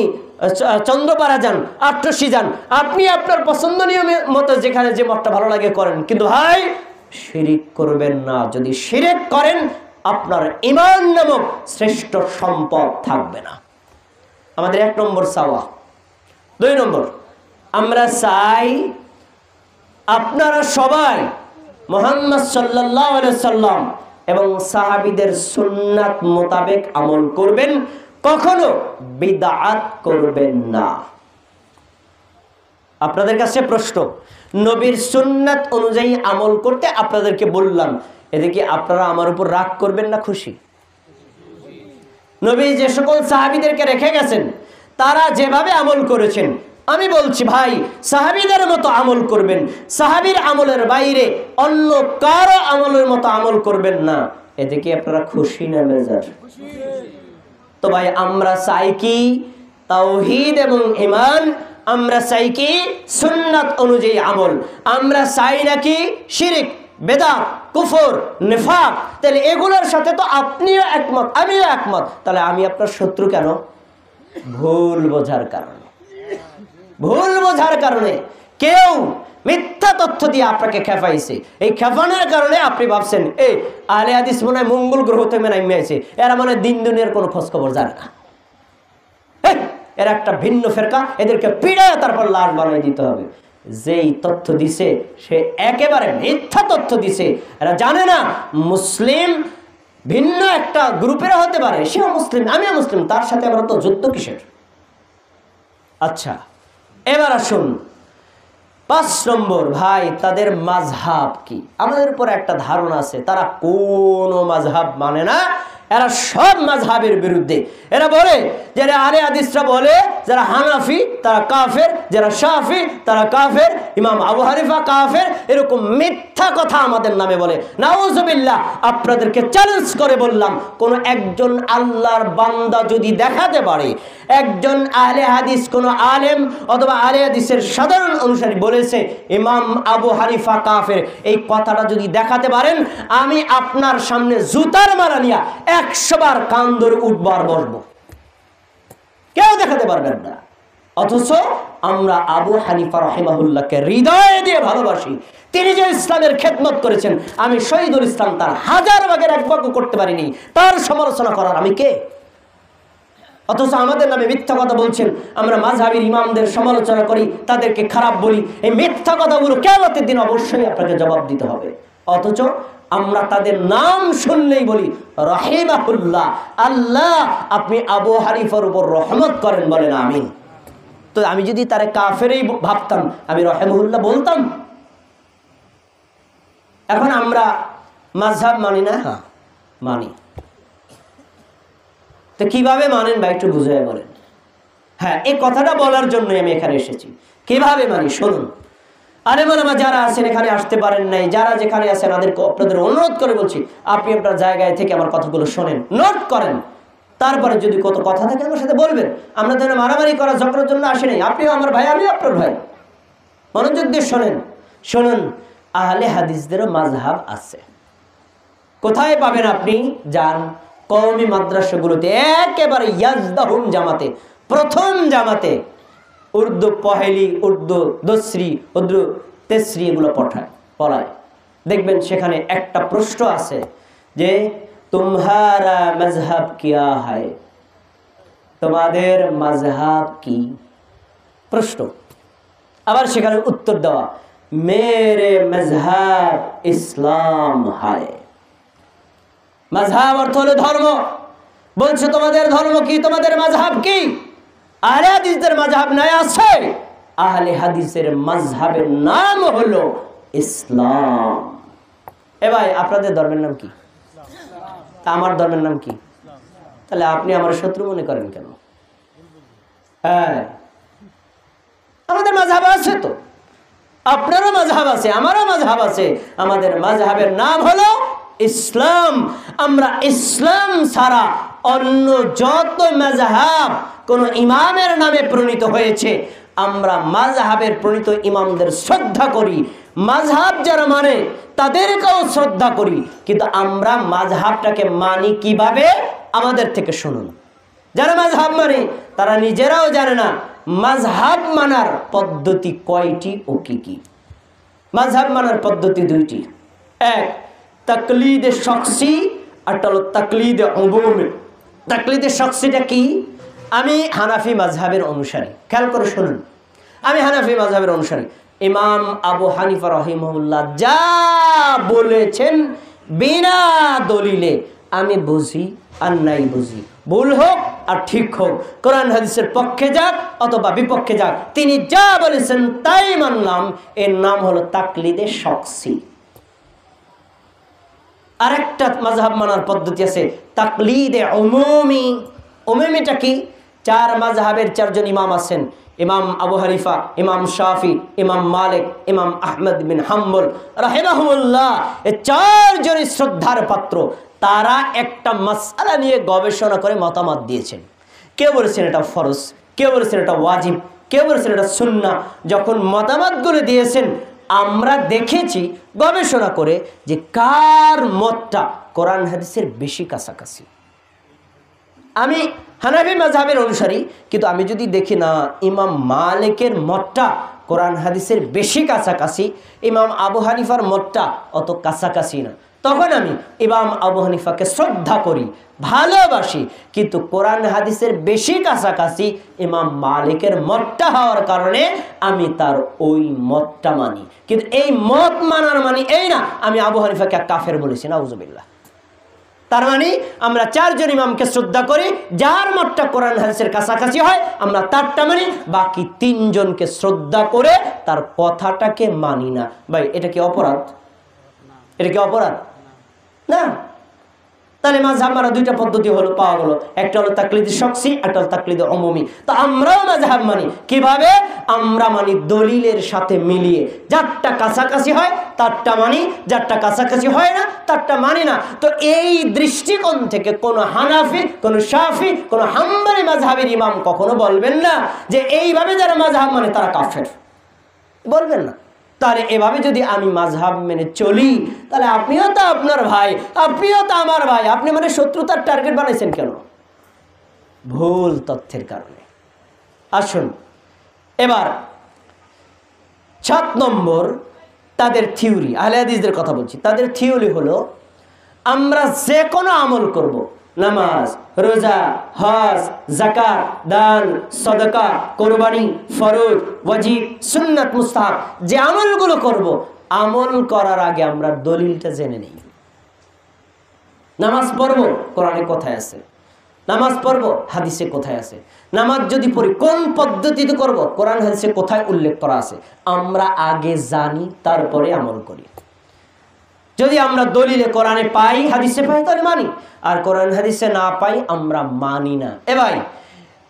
চন্দ্রপাড়া যান, আট্রসি যান, আপনি আপনার পছন্দনীয় মতো যেখানে যে মতটা ভালো লাগে করেন, কিন্তু ভাই শিরিক করবেন না। যদি শিরিক করেন আপনার ঈমান নামক শ্রেষ্ঠ সম্পদ থাকবে না। আমাদের 1 নম্বর চাওয়া। 2 নম্বর, আমরা চাই আপনারা সবাই মুহাম্মদ সাল্লাল্লাহু আলাইহি সাল্লাম এবং সাহাবীদের সুন্নাত মোতাবেক আমল করবেন, কখনো বিদআত করবেন না। আপনাদের কাছে প্রশ্ন, নবীর সুন্নাত অনুযায়ী আমল করতে আপনাদেরকে বললাম, এদিকে আপনারা আমার উপর রাগ করবেন না খুশি? নবী যে সকল সাহাবীদেরকে রেখে গেছেন তারা যেভাবে আমল করেছেন, আমি বলছি ভাই সাহাবীদের মতো আমল করবেন, সাহাবীর আমলের বাইরে অন্য কারো আমলের মতো আমল করবেন না। এদিকে আপনারা খুশি না বেজার? তো ভাই আমরা চাই কি তাওহীদ এবং ঈমান, আমরা চাই কি সুন্নাত অনুযায়ী আমল, আমরা চাই নাকি শিরক বেদাত কুফর নিফাক। তাহলে এগুলোর সাথে তো আপনিও একমত আমিও একমত, তাহলে আমি আপনার শত্রু কেন? ভুল বোঝার কারণে। ভুল বোঝার কারণে কেউ মিথ্যা তথ্য দিয়ে আপনাকে খেপাইছে। এই খেপানোর কারণে আপনি ভাবছেন এই আহলে হাদিস মনে হয় মঙ্গল গ্রহ থেকে নেমে আছে, এরা মানে দিন দুনিয়ার কোনো খোঁজ খবর জানে না, এরা একটা ভিন্ন ফেরকা, এদেরকে পিড়ায় তারপর লাশ বানিয়ে দিতে হবে। যেই তথ্য দিছে সে একেবারে মিথ্যা তথ্য দিছে। এরা জানে না মুসলিম ভিন্ন একটা গ্রুপের হতে পারে, সেও মুসলিম আমিও মুসলিম, তার সাথে আমরা তো যুদ্ধ কিসের। আচ্ছা এবার আসুন 5 নম্বর, ভাই তাদের মাযহাব কি। আমাদের উপর একটা ধারণা আছে তারা কোনো মাযহাব মানে না, এরা সব মাযহাবের বিরুদ্ধে। এরা বলে যারা আহলে হাদিসরা বলে যারা হানাফি তারা কাফের, যারা শাফি তারা কাফের, ইমাম আবু হানিফা কাফের, এরকম মিথ্যা কথা আমাদের নামে বলে। নাউজুবিল্লাহ, আপনাদেরকে চ্যালেঞ্জ করে বললাম কোন একজন আল্লাহর বান্দা যদি দেখাতে পারে একজন আহলে হাদিস কোন আলেম অথবা আহলে হাদিসের সাধারণ অনুসারী বলেছে ইমাম আবু হানিফা কাফের, এই কথাটা যদি দেখাতে পারেন আমি আপনার সামনে জুতার মারা নিয়া 100 বার কান ধরে উঠবার বসবো, কেউ দেখাতে পারবেন না। অথচ আমরা আবু হানিফা রাহিমাহুল্লাহকে হৃদয় দিয়ে ভালোবাসি। তিনি যে ইসলামের খেদমত করেছেন, আমি শহীদুল ইসলাম তার 1000 ভাগের 1 ভাগও করতে পারিনি, তার সমালোচনা করার আমি কে? অথচ আমাদের নামে মিথ্যা কথা বলছেন, আমরা মাযহাবের ইমামদের সমালোচনা করি, তাদেরকে খারাপ বলি। এই মিথ্যা কথাগুলো কিয়ামতের দিন অবশ্যই আপনাকে জবাব দিতে হবে। অথচ আমরা তাদের নাম শুনলেই বলি রাহিমাহুল্লাহ, আল্লাহ আপনি আবু হানিফার উপর রহমত করেন, বলেন আমিন। তো আমি যদি তারে কাফেরই ভাবতাম আমি রাহিমাহুল্লাহ বলতাম? এখন আমরা মাযহাব মানি না? হ্যাঁ মানি। তো কিভাবে মানেন ভাই একটু বুঝিয়ে বলেন। হ্যাঁ এই কথাটা বলার জন্যই আমি এখানে এসেছি। কিভাবে মানি শুনুন। আলেম ওলামা যারা আছেন এখানে আসতে পারেন নাই, যারা যেখানে আছেন আপনাদের অনুরোধ করে বলছি আপনি আপনার জায়গায় থেকে আমার কথাগুলো শোনেন, নোট করেন, তারপরে যদি কত কথা থাকে আমার সাথে বলবেন। আমরা তো মারামারি করা ঝগড়ার জন্য আসি নাই, আপনিও আমার ভাই আমিও আপনার ভাই। মনোযোগ দিয়ে শোনেন। শুনুন, আহলে হাদিসদেরও মাযহাব আছে। কোথায় পাবেন আপনি? যান কওমি মাদ্রাসাগুলোতে, একেবারে ইয়াজদাহুম জামাতে, প্রথম জামাতে উর্দু পহেলি, উর্দু দসরি, উর্দু তেসরি এগুলো পড়ায়। দেখবেন সেখানে একটা প্রশ্ন আছে যে তুমহারা মজহব কিয়া হয়, তোমাদের মাযহাব কি? প্রশ্ন। আবার সেখানে উত্তর দেওয়া মেরে মজহব ইসলাম হয়। মাযহাব অর্থ হলো ধর্ম। বলছে তোমাদের ধর্ম কি, তোমাদের মাযহাব কি? আহলে হাদিসের মাযহাব নাই আছে? আহলে হাদিসের মাযহাবের নাম হলো ইসলাম। এ ভাই আপনাদের ধর্মের নাম কি? আমার ধর্মের নাম কি? তাহলে আপনি আমার শত্রু মনে করেন কেন? হ্যাঁ আমাদের মাযহাব আছে, তো আপনারও মাযহাব আছে, আমারও মাযহাব আছে। আমাদের মাযহাবের নাম হলো ইসলাম। আমরা ইসলাম ছাড়া অন্য যত মাযহাব কোন ইমামের নামে প্রণীত হয়েছে, আমরা মাযহাবের প্রণীত ইমামদের শ্রদ্ধা করি। মাযহাব যারা মানে তাদেরকেও শ্রদ্ধা করি, কিন্তু আমরা মাযহাবটাকে মানি কিভাবে? আমাদের থেকে শুনুন। যারা মাযহাব মানে তারা নিজেরাও জানে না মাযহাব মানার পদ্ধতি কয়টি ও কি কি। মাযহাব মানার পদ্ধতি 2টি। এক তাকলিদে শখসি, আর হলো তাকলিদে উমুমি। তাকলিদে শখসিটা কি? আমি হানাফি মাযহাবের অনুসারী, খেয়াল করে শুনুন, আমি হানাফি মাযহাবের অনুসারী। ইমাম আবু হানিফা রাহিমাহুল্লাহ যা বলেছেন বিনা দলিলে আমি বুঝি আর নাই বুঝি, ভুল হোক আর ঠিক হোক, কোরআন হাদিসের পক্ষে যাক অথবা বিপক্ষে যাক, তিনি যা বলেছেন তাই মানলাম। এর নাম হলো তাকলিদে শখসি। আরেকটা মাযহাব মানার পদ্ধতি আছে তাকলিদে উমুমি। উমুমিটা কি? 4 মাযহাবের 4 জন ইমাম আছেন, ইমাম আবু হানিফা, ইমাম শাফি, ইমাম মালিক, ইমাম আহমদ বিন হাম্বল রাহিমাহুল্লাহ। এই 4 জনই শ্রদ্ধার পাত্র। তারা একটা মাসআলা নিয়ে গবেষণা করে মতামত দিয়েছেন। কেউ বলেছেন এটা ফরজ, কেউ বলেছেন এটা ওয়াজিব, কেউ বলেছেন এটা সুন্নাহ। যখন মতামতগুলো দিয়েছেন আমরা দেখেছি গবেষণা করে যে কার মতটা কোরআন হাদিসের বেশি কাছাকাছি। আমি হানাফি মাযহাবের অনুসারী, কিন্তু আমি যদি দেখি না ইমাম মালিকের মতটা কোরআন হাদিসের বেশি কাছাকাছি, ইমাম আবু হানিফার মতটা অত কাছাকাছি না, তখন আমি ইমাম আবু হানিফাকে শ্রদ্ধা করি, ভালোবাসি। কিন্তু কোরআন হাদিসের বেশি কাছাকাছি ইমাম মালিকের মতটা হওয়ার কারণে আমি তার ওই মতটা মানি। কিন্তু এই মত মানার মানে এই না আমি আবু হানিফাকে কাফের বলেছি, নাউজুবিল্লাহ। তার মানে আমরা চারজন ইমামকে শ্রদ্ধা করি, যার মতটা কোরআন হাদিসের কাছাকাছি হয় আমরা তারটা মানি, বাকি তিনজনকে শ্রদ্ধা করে তার কথাটাকে মানি না। ভাই এটা কি অপরাধ? এটা কি অপরাধ? না। তাহলে মাযহাব মারা দুইটা পদ্ধতি হলো পাওয়া গেল, একটা হলো তাকলিদ শখসি, একটা হলো তাকলিদ উমুমি। তো আমরাও মাযহাব মানি কিভাবে? আমরা মানি দলিলের সাথে মিলিয়ে, যারটা কাছাকাছি হয় তারটা মানি, যারটা কাছাকাছি হয় না তারটা মানি না। তো এই দৃষ্টিকোণ থেকে কোন হানাফি, কোন শাফি, কোন হাম্বলি মাযহাবের ইমাম কখনো বলবেন না যে এইভাবে যারা মাযহাব মানে তারা কাফের, বলবেন না। তাহলে এভাবে যদি আমি মাযহাব মেনে চলি, তাহলে আপনিও তো আপনার ভাই, আপনিও তো আমার ভাই, আপনি মানে শত্রুতার টার্গেট বানাইছেন কেন? ভুল তথ্যের কারণে। আসুন এবার 7 নম্বর তাদের থিওরি, আহলে হাদিসদের কথা বলছি, তাদের থিওরি হলো আমরা যে কোনো আমল করব, নামাজ, রোজা, হজ, যাকাত, দান, সাদাকা, কুরবানি, ফরজ, ওয়াজিব, সুন্নাত, মুস্তাহাব, যে আমলগুলো করব, আমল করার আগে আমরা দলিলটা জেনে নেই। নামাজ পড়ব, কোরআনে কোথায় আছে? নামাজ পড়ব, হাদিসে কোথায় আছে? নামাজ যদি পড়ি কোন পদ্ধতিতে করব, কোরআন হাদিসে কোথায় উল্লেখ করা আছে? আমরা আগে জানি, তারপরে আমল করি। যদি আমরা দলিলে কোরআনে পাই, হাদিসে পাই, তাহলে মানি, আর কোরআন হাদিসে না পাই আমরা মানি না। এ ভাই,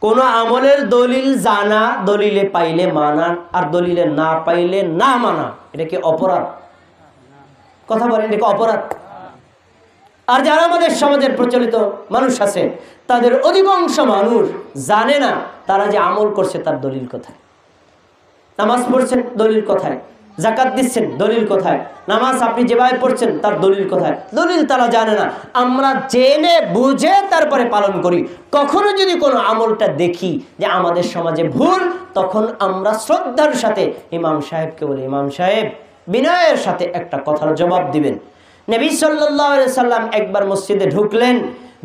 কোন আমলের দলিল জানা, দলিলে পাইলে মানা, আর দলিলে না পাইলে না মানা, এটা কি অপরাধ? কথা বলেন, এটা কি অপরাধ? আর যারা আমাদের সমাজের প্রচলিত মানুষ আছে, তাদের অধিকাংশ মানুষ জানে না তারা যে আমল করছে তার দলিল কোথায়। নামাজ পড়ছেন, দলিল কোথায়? যাকাত দিচ্ছেন, দলিল কোথায়? নামাজ আপনি যেভাবে পড়ছেন তার দলিল কোথায়? দলিল তারা জানে না। আমরা জেনে বুঝে তারপরে পালন করি। কখনো যদি কোনো আমলটা দেখি যে আমাদের সমাজে ভুল, তখন আমরা শ্রদ্ধার সাথে ইমাম সাহেবকে বলি, ইমাম সাহেব বিনয়ের সাথে একটা কথার জবাব দিবেন। নবী সাল্লাল্লাহু আলাইহি সাল্লাম একবার মসজিদে ঢুকলেন,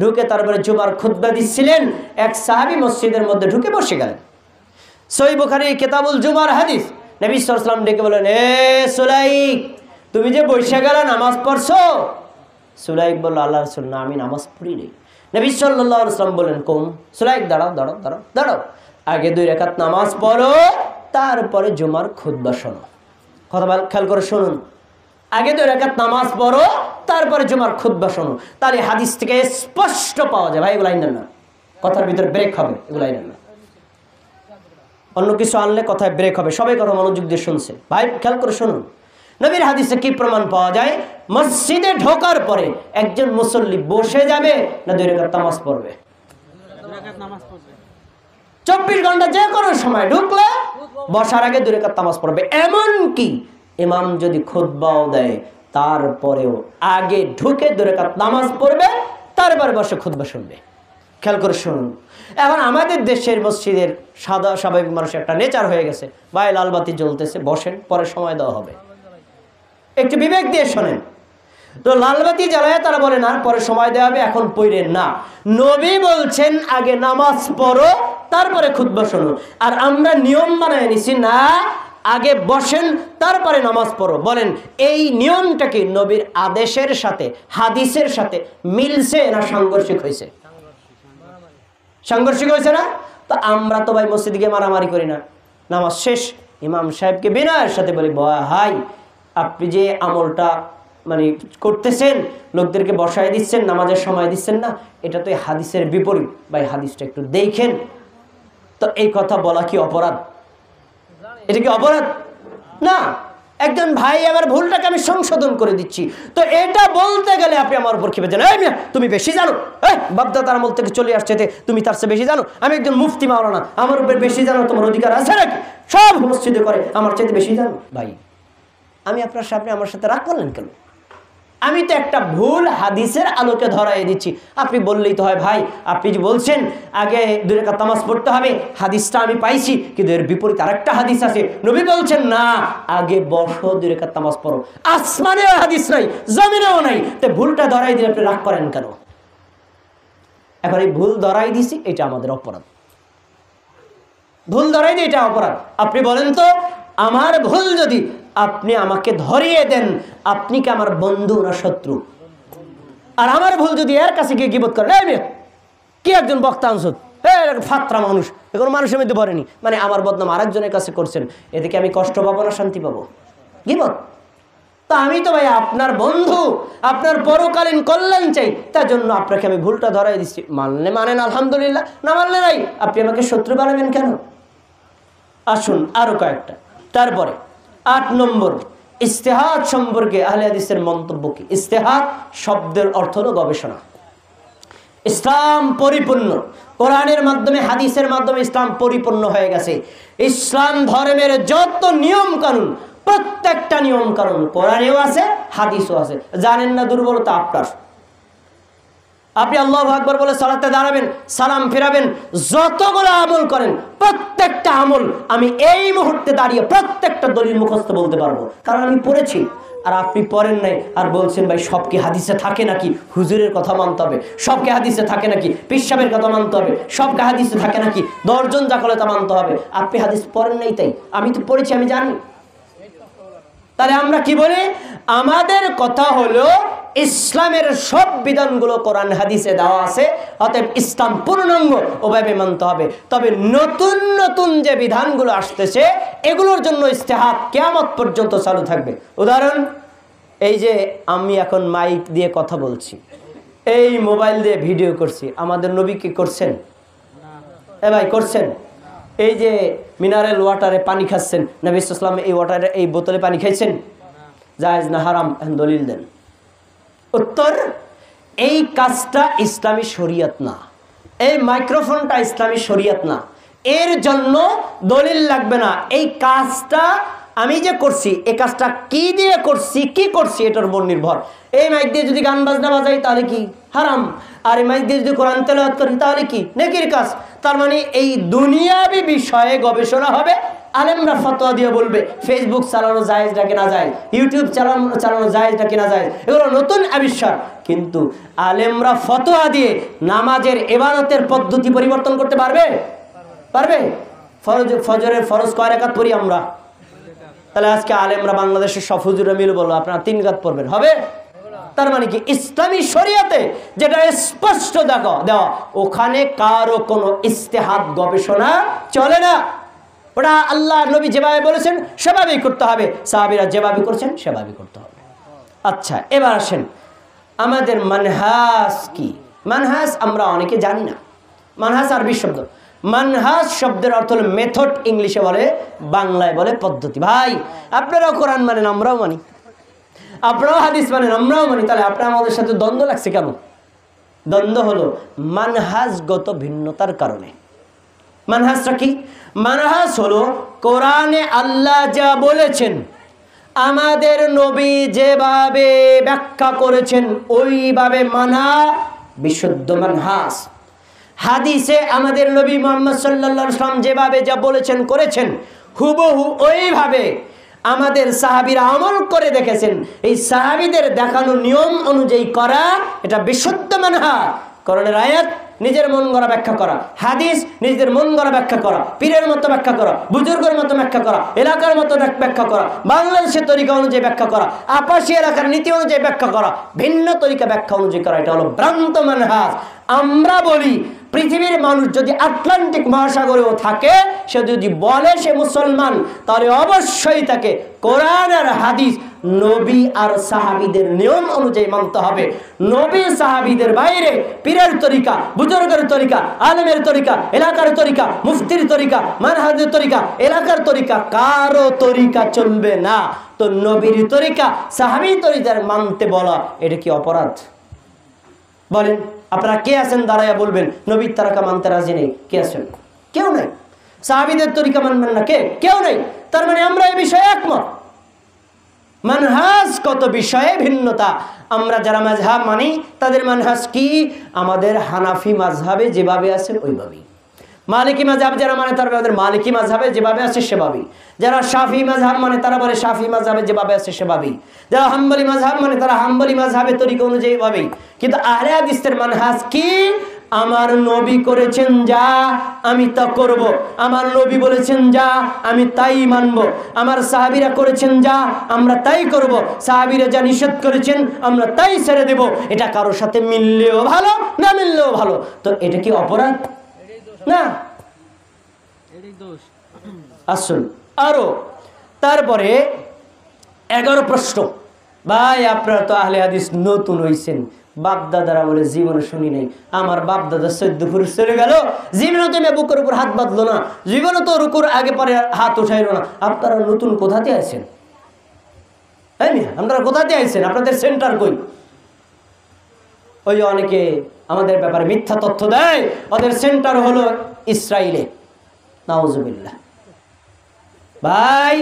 ঢুকে তারপরে জুমার খুতবা দিচ্ছিলেন, এক সাহাবী মসজিদের মধ্যে ঢুকে বসে গেলেন। সহিহ বুখারী কিতাবুল জুমার হাদিস, নবী সাল্লাল্লাহু আলাইহি সাল্লাম ডেকে বলেন, এ সুলাইক, তুমি যে বসে গেলে নামাজ পড়ছো? সুলাইক বলল, আল্লাহর রাসূল, না আমি নামাজ পড়ি নাই। নবী সাল্লাল্লাহু আলাইহি সাল্লাম বলেন, কোন? সুলাইক, দাঁড়াও দাঁড়াও দাঁড়াও দাঁড়াও, আগে 2 রাকাত নামাজ পড়ো, তারপরে জুমার খুতবা শোনো। কথা খেয়াল করে শুনুন, আগে 2 রাকাত নামাজ পড়ো, তারপরে জুমার খুতবা শোনো। তাহলে হাদিস থেকে স্পষ্ট পাওয়া যায়, ভাই এগুলো আইনেন না, কথার ভিতরে ব্রেক হবে, এগুলো আইনেন না। অন্য কিছু আনলে কথায় ব্রেক হবে। সবাই কথা মনোযোগ দিয়ে শুনছে, ভাই খেয়াল করে শুনুন। নবীর হাদিসে কি প্রমাণ পাওয়া যায়? মসজিদে ঢোকার পরে একজন মুসল্লি বসে যাবে না 2 রাকাত নামাজ পড়বে? 24 ঘন্টা যে কোনো সময় ঢুকলে বসার আগে 2 রাকাত নামাজ পড়বে। এমন কি ইমাম যদি খুতবাও দেয়, তারপরেও আগে ঢুকে 2 রাকাত নামাজ পড়বে, তারপরে বসে খুতবা শুনবে। খেয়াল করে শুনুন। এখন আমাদের দেশের মসজিদের সাদা স্বাভাবিক মানুষের একটা নেচার হয়ে গেছে, ভাই লালবাতি জ্বলতেছে, বসেন, পরে সময় দেওয়া হবে। একটু বিবেক দিয়ে শোনেন তো, লালবাতি জ্বালায় তারা বলে না পরে সময় দেওয়া হবে, এখন পড়েন না। নবী বলছেন আগে নামাজ পড়ো, তারপরে খুতবা শোনো। আর আমরা নিয়ম বানায় নিছি, না আগে বসেন তারপরে নামাজ পড়ো। বলেন এই নিয়মটা কি নবীর আদেশের সাথে, হাদিসের সাথে মিলছে না সাংঘর্ষিক হয়েছে? সাংঘর্ষিক হয়েছে না? তো আমরা তো ভাই মসজিদে গিয়ে মারামারি করি না। নামাজ শেষ, ইমাম সাহেবকে বিনয়ের সাথে বলি, ভাই আপনি যে আমলটা মানে করতেছেন, লোকদেরকে বসায় দিচ্ছেন, নামাজের সময় দিচ্ছেন না, এটা তো এই হাদিসের বিপরীত, ভাই হাদিসটা একটু দেখেন। তো এই কথা বলা কি অপরাধ? এটা কি অপরাধ? না। একজন ভাই আমার ভুলটাকে আমি সংশোধন করে দিচ্ছি, তো এটা বলতে গেলে আপনি আমার উপর খেপে যান, এই মিয়া তুমি বেশি জানো, বাপদাদার আমল থেকে চলে আসছে, তুমি তার চেয়ে বেশি জানো, আমি একজন মুফতি মাওলানা, আমার উপর বেশি জানো তোমার অধিকার আছে নাকি? সব মসজিদে করে, আমার চাইতে বেশি জানো। ভাই আমি আপনার সামনে আমার সাথে রাগ করলেন কেন? আমি তো একটা ভুল হাদিসের আলোকে ধরাই দিচ্ছি, আপনি বললেই তো হয় ভাই, আপনি যে বলছেন আগে 2 রাকাত নামাজ পড়তে হবে, হাদিসটা আমি পাইছি, কিন্তু এর বিপরীত আরেকটা হাদিস আছে, নবী বলছেন না আগে বসো 2 রাকাত নামাজ পড়ো। আসমানেও হাদিস নাই, জমিনেও নাই, তো ভুলটা ধরাই দিলে আপনি রাগ করেন কেন? এখন এই ভুল ধরাই দিছি, এটা আমাদের অপরাধ। ভুল ধরাই দিই, এটা অপরাধ। আপনি বলেন তো, আমার ভুল যদি আপনি আমাকে ধরিয়ে দেন, আপনি কি আমার বন্ধু না শত্রু? আর আমার ভুল যদি এর কাছে গিয়ে গিবত করেন, কি একজন বক্তা আনসুদ, ফাত্রা মানুষ, এখন মানুষের মধ্যে পড়েনি, মানে আমার বদনাম আরেকজনের কাছে করছেন, এদিকে আমি কষ্ট পাবো না শান্তি পাবো? গিবত। তা আমি তো ভাই আপনার বন্ধু, আপনার পরকালীন কল্যাণ চাই, তার জন্য আপনাকে আমি ভুলটা ধরাই দিচ্ছি। মানলে মানেন আলহামদুলিল্লাহ, না মানলে নাই, আপনি আমাকে শত্রু বানাবেন কেন? আসুন আরো কয়েকটা। তারপরে 8 নম্বর, ইস্তেহাদ সম্পর্কে আহলে হাদিসের মন্তব্য কি? ইস্তেহাদ শব্দের অর্থ হলো গবেষণা। ইসলাম পরিপূর্ণ, কোরআনের মাধ্যমে হাদিসের মাধ্যমে ইসলাম পরিপূর্ণ হয়ে গেছে। ইসলাম ধর্মের যত নিয়ম কানুন, প্রত্যেকটা নিয়ম কানুন কোরআনেও আছে, হাদিসও আছে। জানেন না, দুর্বলতা আপনার। আপনি আল্লাহু আকবার বলে সালাতে দাঁড়াবেন, সালাম ফেরাবেন, যতগুলো আমল করেন প্রত্যেকটা আমল আমি এই মুহূর্তে দাঁড়িয়ে প্রত্যেকটা দলিল মুখস্থ বলতে পারবো, কারণ আমি পড়েছি। আর আপনি পড়েন নাই আর বলছেন ভাই সব কি হাদিসে থাকে নাকি? হুজুরের কথা মানতে হবে, সব কি হাদিসে থাকে নাকি? পিসাবের কথা মানতে হবে, সব কি হাদিসে থাকে নাকি? 10 জন যা করলে তা মানতে হবে। আপনি হাদিস পড়েন নাই, তাই আমি তো পড়েছি, আমি জানি। তাহলে আমরা কি বলি? আমাদের কথা হলো ইসলামের সব বিধানগুলো কোরআন হাদিসে দেওয়া আছে, অতএব ইসলাম পূর্ণাঙ্গ ওভাবে মানতে হবে। তবে নতুন নতুন যে বিধানগুলো আসতেছে এগুলোর জন্য ইস্তেহাদ কিয়ামত পর্যন্ত চালু থাকবে। উদাহরণ, এই যে আমি এখন মাইক দিয়ে কথা বলছি, এই মোবাইল দিয়ে ভিডিও করছি, আমাদের নবী কি করছেন? ভাই করছেন? এই যে মিনারেল ওয়াটারে পানি খাচ্ছেন, নবী সাল্লাল্লাহু আলাইহি ওয়াসাল্লাম এই ওয়াটারে, এই বোতলে পানি খাইছেন? জায়েজ না হারাম? দলিল দেন। উত্তর, এই কাজটা ইসলামী শরীয়ত না, এই মাইক্রোফোনটা ইসলামী শরীয়ত না, এর জন্য দলিল লাগবে না। এই কাজটা আমি যে করছি, এই কাজটা কি দিয়ে করছি, কি করছি এটার উপর নির্ভর। এই মাইক দিয়ে যদি গান বাজনা বাজাই তাহলে কি হারাম, আর এই মাইক দিয়ে যদি কোরআন তেলাওয়াত করি তাহলে কি নেকির কাজ। তার মানে এই দুনিয়াবি বিষয়ে গবেষণা হবে, আলেমরা ফতোয়া দিয়ে বলবে ফেসবুক চালানো জায়েজ নাকি না জায়েজ, ইউটিউব চালানো জায়েজ নাকি না জায়েজ, এগুলো নতুন আবিষ্কার। কিন্তু আলেমরা ফতোয়া দিয়ে নামাজের ইবাদতের পদ্ধতি পরিবর্তন করতে পারবে? পারবে? ফজরের ফরজ কয় রাকাত পড়ি আমরা? তাহলে আজকে আলেমরা বাংলাদেশের সব হুজুরা মিলে বলবো আপনারা 3 রাকাত পড়বেন, হবে? তার মানে কি ইসলামী শরীয়তে যেটা স্পষ্ট দেওয়া, ওখানে কারো কোনো ইস্তেহাদ গবেষণা চলে না। ওটা আল্লাহ নবী যেভাবে বলেছেন সেভাবেই করতে হবে, সাহাবীরা যেভাবে করেছেন সেভাবেই করতে হবে। আচ্ছা, এবার আসেন আমাদের মানহাজ কি? মানহাজ আমরা অনেকে জানি না। মানহাজ আরবি শব্দ, মানহাজ শব্দের অর্থ হলো মেথড, ইংলিশে বলে, বাংলায় বলে পদ্ধতি। ভাই আপনারাও কোরআন মানেন, আমরাও মানি, আপনারাও হাদিস মানেন, আমরাও মানি, তাহলে আপনার আমাদের সাথে দ্বন্দ্ব লাগছে কেন? দ্বন্দ্ব হলো মানহাজগত ভিন্নতার কারণে। মানহাজটা কি? মানহাজ হলো কোরআনে আল্লাহ যা বলেছেন, আমাদের নবী যেভাবে ব্যাখ্যা করেছেন ওইভাবে মানা বিশুদ্ধ মানহাজ। হাদিসে আমাদের নবী মুহাম্মদ সাল্লাল্লাহু আলাইহি ওয়াসাল্লাম যেভাবে যা বলেছেন করেছেন, হুবহু ওইভাবে আমাদের সাহাবীরা আমল করে দেখেছেন। এই সাহাবীদের দেখানো নিয়ম অনুযায়ী করা, এটা বিশুদ্ধ মানহাজ। কোরআনের আয়াত নিজের মন গড়া ব্যাখ্যা করা, হাদিস নিজেদের মন গড়া ব্যাখ্যা করা, পীরের মতো ব্যাখ্যা করা, বুজুর্গের মতো ব্যাখ্যা করা, এলাকার মতো ব্যাখ্যা করা, বাংলাদেশের তরিকা অনুযায়ী ব্যাখ্যা করা, আপাশি এলাকার নীতি অনুযায়ী ব্যাখ্যা করা, ভিন্ন তরিকা ব্যাখ্যা অনুযায়ী করা, এটা হলো ভ্রান্ত মানহাজ। আমরা বলি পৃথিবীর মানুষ যদি আটলান্টিক মহাসাগরেও থাকে, সে যদি বলে সে মুসলমান, তাহলে অবশ্যই তাকে কোরআন আর হাদিস, নবী আর সাহাবীদের নিয়ম অনুযায়ী মানতে হবে। নবী সাহাবীদের বাইরে পীরের তরিকা, বুজুর্গের তরিকা, আলেমের তরিকা, এলাকার তরিকা, মুফতির তরিকা, মানহাজের তরিকা, এলাকার তরিকা, কারো তরিকা চলবে না। তো নবীর তরিকা, সাহাবী তরিকা মানতে বলা, এটা কি অপরাধ? বলেন আপনারা কে আছেন দাঁড়াইয়া বলবেন নবীর তরিকা মানতে রাজি নেই? কে আছেন? কেউ নাই। সাহাবীদের তরিকা মানবেন না কে? কেউ নেই। তার মানে আমরা এই বিষয়ে একমত। মানহাজ কত বিষয়ে ভিন্নতা। আমরা যারা মাযহাব মানি তাদের মানহাজ কি? আমাদের হানাফি মাযহাবে যেভাবে আছে ওইভাবেই। মালিকি মাযহাব যারা মানে তাদের মালিকি মাযহাবে যেভাবে আছে সেভাবেই। যারা শাফি মাযহাব মানে তারা বলে শাফি মাযহাবে যেভাবে আছে সেভাবেই। যারা হাম্বলি মাযহাব মানে তারা হাম্বলি মাযহাবের তরিকা অনুযায়ী ভাবেই। কিন্তু আহলে হাদিসের মানহাজ কি? আমার নবী করেছেন যা আমি তা করব, আমার নবী বলেছেন যা আমি তাই মানব, আমার সাহাবীরা করেছেন যা আমরা তাই করব, সাহাবীরা যা নিষেধ করেছেন আমরা তাই ছেড়ে দেব। এটা কারোর সাথে মিললেও ভালো, না মিললেও ভালো। তো এটা কি অপরাধ? না, আসুন আরো তারপরে 11 প্রশ্ন। ভাই আপনারা তো আহলে হাদিস নতুন হইছেন, বাপদাদারা বলে জীবনে শুনি নাই। আমার বাপদাদা 14 পুরুষ চলে গেল, জীবনে তো বুকের উপর হাত বাঁধলো না, জীবনে তো রুকুর আগে পরে হাত উঠাইলো না। আপনারা নতুন কোথাতে আছেন? তাই না? আপনারা কোথাতে আছেন? আপনাদের সেন্টার কই? ওই অনেকে আমাদের ব্যাপারে মিথ্যা তথ্য দেয়, ওদের সেন্টার হলো ইসরায়েলে। নাউজুবিল্লাহ। ভাই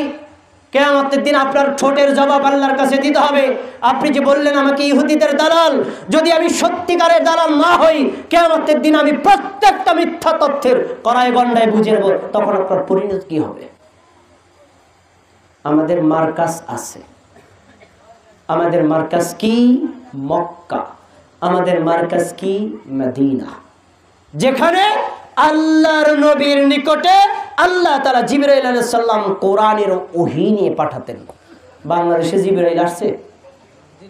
কিয়ামতের দিন আপনার ঠোঁটের জবাব আল্লাহর কাছে দিতে হবে। আপনি যে বললেন আমাকে ইহুদিদের দালাল, যদি আমি সত্যিকারের দালাল না হই, কিয়ামতের দিন আমি প্রত্যেকটা মিথ্যা তথ্যের কড়াই গন্ডায় বুঝে নেব, তখন আপনার পরিণতি কি হবে? আমাদের মার্কাজ আছে। আমাদের মার্কাজ কি? মক্কা। আমাদের মার্কাজ কি? মদিনা, যেখানে আল্লাহর নবীর নিকটে আল্লাহ তাআলা জিবরাইল আলাইহিস সালাম কোরআনের ওহী নিয়ে পাঠাতেন। বাংলাদেশে জিবরাইল আসছে?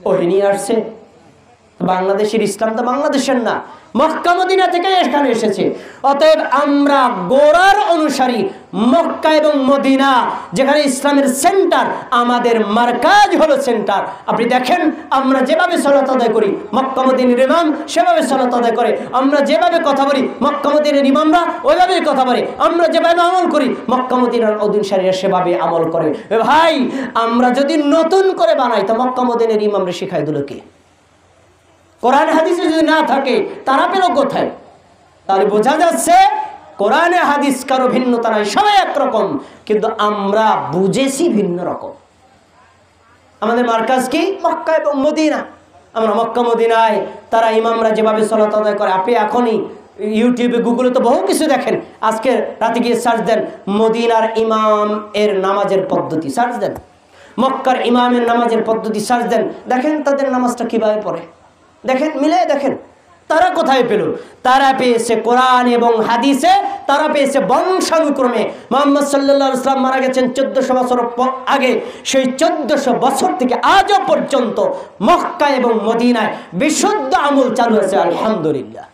ওহী নিয়ে আসছে? বাংলাদেশের ইসলাম তো বাংলাদেশের না, মক্কা মদিনা থেকে এখানে এসেছে। অতএব আমরা গোড়ার অনুসারী। মক্কা এবং মদিনা যেখানে ইসলামের সেন্টার, আমাদের মারকাজ হলো সেন্টার। আপনি দেখেন আমরা যেভাবে সালাত আদায় করি, মক্কা মদিনার ইমাম সেভাবে সালাত আদায় করে। আমরা যেভাবে কথা বলি, মক্কা মদিনার ইমামরা ওইভাবেই কথা বলে। আমরা যেভাবে আমল করি, মক্কা মদিনার অনুসারীরা সেভাবে আমল করে। ভাই আমরা যদি নতুন করে বানাই, তো মক্কা মদিনার ইমামরা শিখাই দিল কে? কোরআন হাদিসে যদি না থাকে তারা পেল কোথায়? তাহলে বোঝা যাচ্ছে কোরআনে হাদিস কারো ভিন্নতা নাই, সবাই একরকম, কিন্তু আমরা বুঝেছি ভিন্ন রকম। আমাদের মার্কাজ কি? মক্কা এবং মদিনা। আমরা মক্কা মদিনায় তারা ইমামরা যেভাবে সালাত আদায় করে, আপনি এখনই ইউটিউবে গুগলে তো বহু কিছু দেখেন। আজকে রাতে গিয়ে সার্চ দেন মদিনার ইমাম এর নামাজের পদ্ধতি, সার্চ দেন মক্কার ইমামের নামাজের পদ্ধতি, সার্চ দেন, দেখেন তাদের নামাজটা কিভাবে পড়ে, দেখেন মিলে দেখেন। তারা কোথায় পেল? তারা পেয়েছে কোরআন এবং হাদিসে, তারা পেয়েছে বংশানুক্রমে। মুহাম্মদ সাল্লাল্লাহু আলাইহি ওয়াসাল্লাম মারা গেছেন 1400 বছর আগে। সেই 1400 বছর থেকে আজও পর্যন্ত মক্কা এবং মদিনায় বিশুদ্ধ আমল চালু আছে, আলহামদুলিল্লাহ।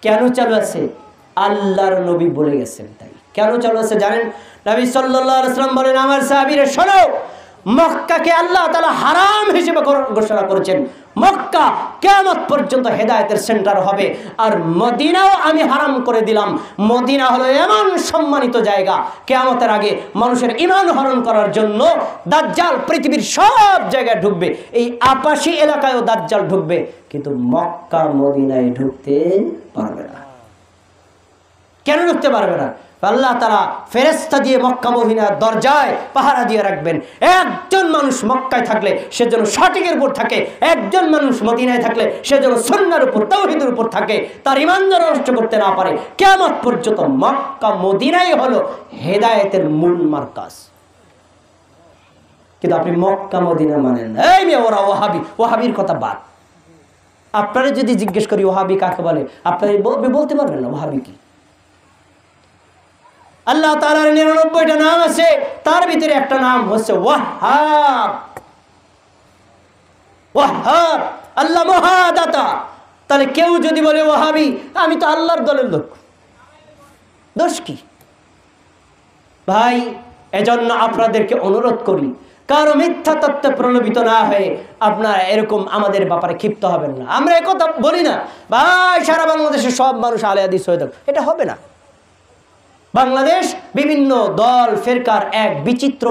কেন চালু আছে? আল্লাহর নবী বলে গেছেন তাই। কেন চালু আছে জানেন? নবী সাল্লাল্লাহু আলাইহি ওয়াসাল্লাম বলেন, আমার সাহাবীরা শোনো, মক্কাকে আল্লাহ তাআলা হারাম হিসেবে ঘোষণা করেছেন। মক্কা কিয়ামত পর্যন্ত হেদায়েতের সেন্টার হবে, আর মদিনাও আমি হারাম করে দিলাম। মদিনা হলো এমন সম্মানিত জায়গা, কিয়ামতের আগে মানুষের ঈমান হরণ করার জন্য দাজ্জাল পৃথিবীর সব জায়গায় ঢুকবে। এই আপাশী এলাকায়ও দাজ্জাল ঢুকবে, কিন্তু মক্কা মদিনায় ঢুকতে পারবে না। কেন ঢুকতে পারবে না? আল্লাহ তাআলা ফেরেশতা দিয়ে মক্কা মদিনার দরজায় পাহারা দিয়ে রাখবেন। একজন মানুষ মক্কায় থাকলে সে যেন সঠিকের উপর থাকে, একজন মানুষ মদিনায় থাকলে সে যেন সুন্নাহর উপর, তাওহীদের উপর থাকে, তার ঈমান যেন নষ্ট করতে না পারে। কিয়ামত পর্যন্ত মক্কা মদিনাই হলো হেদায়েতের মূল মারকাজ। কিন্তু আপনি মক্কা মদিনা মানেন না। এই মেয়ে ওরা ওয়াহাবি, ওয়াহাবির কথা বাদ। আপনারা যদি জিজ্ঞেস করি ওয়াহাবি কাকে বলে, আপনারা বলতে পারবেন না ওয়াহাবি কি। আল্লাহ তাআলার 99টা নাম আছে, তার ভিতরে একটা নাম হচ্ছে ওয়াহাব। ওয়াহাব আল্লাহ মহাদাতা। তাহলে কেউ যদি বলে ওয়াহাবি, আমি তো আল্লাহর দলের লোক, দোষ কি? ভাই এজন্য আপনাদেরকে অনুরোধ করি, কারো মিথ্যা তত্ত্বে প্রলোভিত না হয়ে আপনারা এরকম আমাদের ব্যাপারে ক্ষিপ্ত হবেন না। আমরা একথা বলি না ভাই সারা বাংলাদেশের সব মানুষ আহলে হাদিস হয়ে যাবে, এটা হবে না। বাংলাদেশ বিভিন্ন দল ফেরকার এক বিচিত্র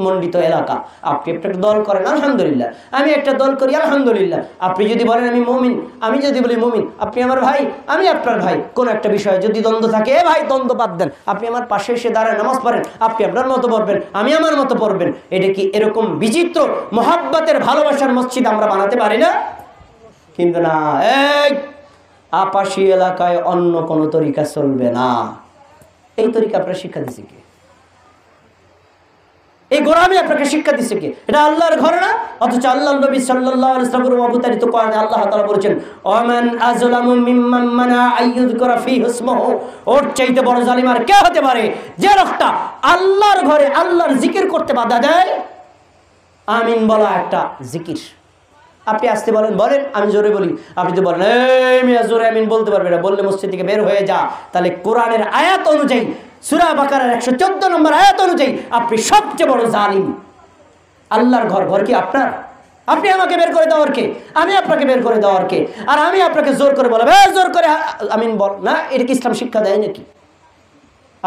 মণ্ডিত এলাকা। আপনি একটা দল করেন আলহামদুলিল্লাহ, আমি একটা দল করি আলহামদুলিল্লাহ। আপনি যদি বলেন আমি মুমিন, আমি যদি বলি মুমিন, আপনি আমার ভাই, আমি আপনার ভাই। কোন একটা বিষয়ে যদি দ্বন্দ্ব থাকে, এ ভাই দ্বন্দ্ব বাদ দেন, আপনি আমার পাশে এসে দাঁড়ায় নামাজ পড়েন, আপনি আপনার মতো পড়বেন, আমি আমার মতো পড়বেন। এটা কি এরকম বিচিত্র মোহাব্বতের ভালোবাসার মসজিদ আমরা বানাতে পারি না? কিন্তু না, এই আপাশি এলাকায় অন্য কোনো তরিকা চলবে না। এই তরিকা আপনার শিক্ষা দিচ্ছে কে? এই গোলামি আপনাকে শিক্ষা দিচ্ছে কে? এটা আল্লাহর ঘর না? অথচ আল্লাহর নবী সাল্লাল্লাহু আলাইহি ওয়াসাল্লাম অবতারিত কোরআনে আল্লাহ তাআলা বলেছেন, ওয়ামান আযলামু মিম্মান মানা আইয়ুযকারা ফীহি ইসমুহু। ওর চাইতে বড় জালিম আর কে হতে পারে যে লোকটা আল্লাহর ঘরে আল্লাহর জিকির করতে বাধা দেয়? আমিন বলা একটা জিকির। আপনি আসতে বলেন, বলেন, আমি জোরে বলি। আপনি তো বলেন এই মিয়া জোরে আমিন বলতে পারবে না, বললে মসজিদ থেকে বের হয়ে যা। তাহলে কোরআনের আয়াত অনুযায়ী, সূরা বাকারার 114 নম্বর আয়াত অনুযায়ী আপনি সবচেয়ে বড় জালিম। আল্লাহর ঘর, ঘর কি আপনার? আপনি আমাকে বের করে দেওয়ার কে? আমি আপনাকে বের করে দেওয়ার কে? আর আমি আপনাকে জোর করে বলবো জোর করে আমিন বল না? এটা কি ইসলাম শিক্ষা দেয় নাকি?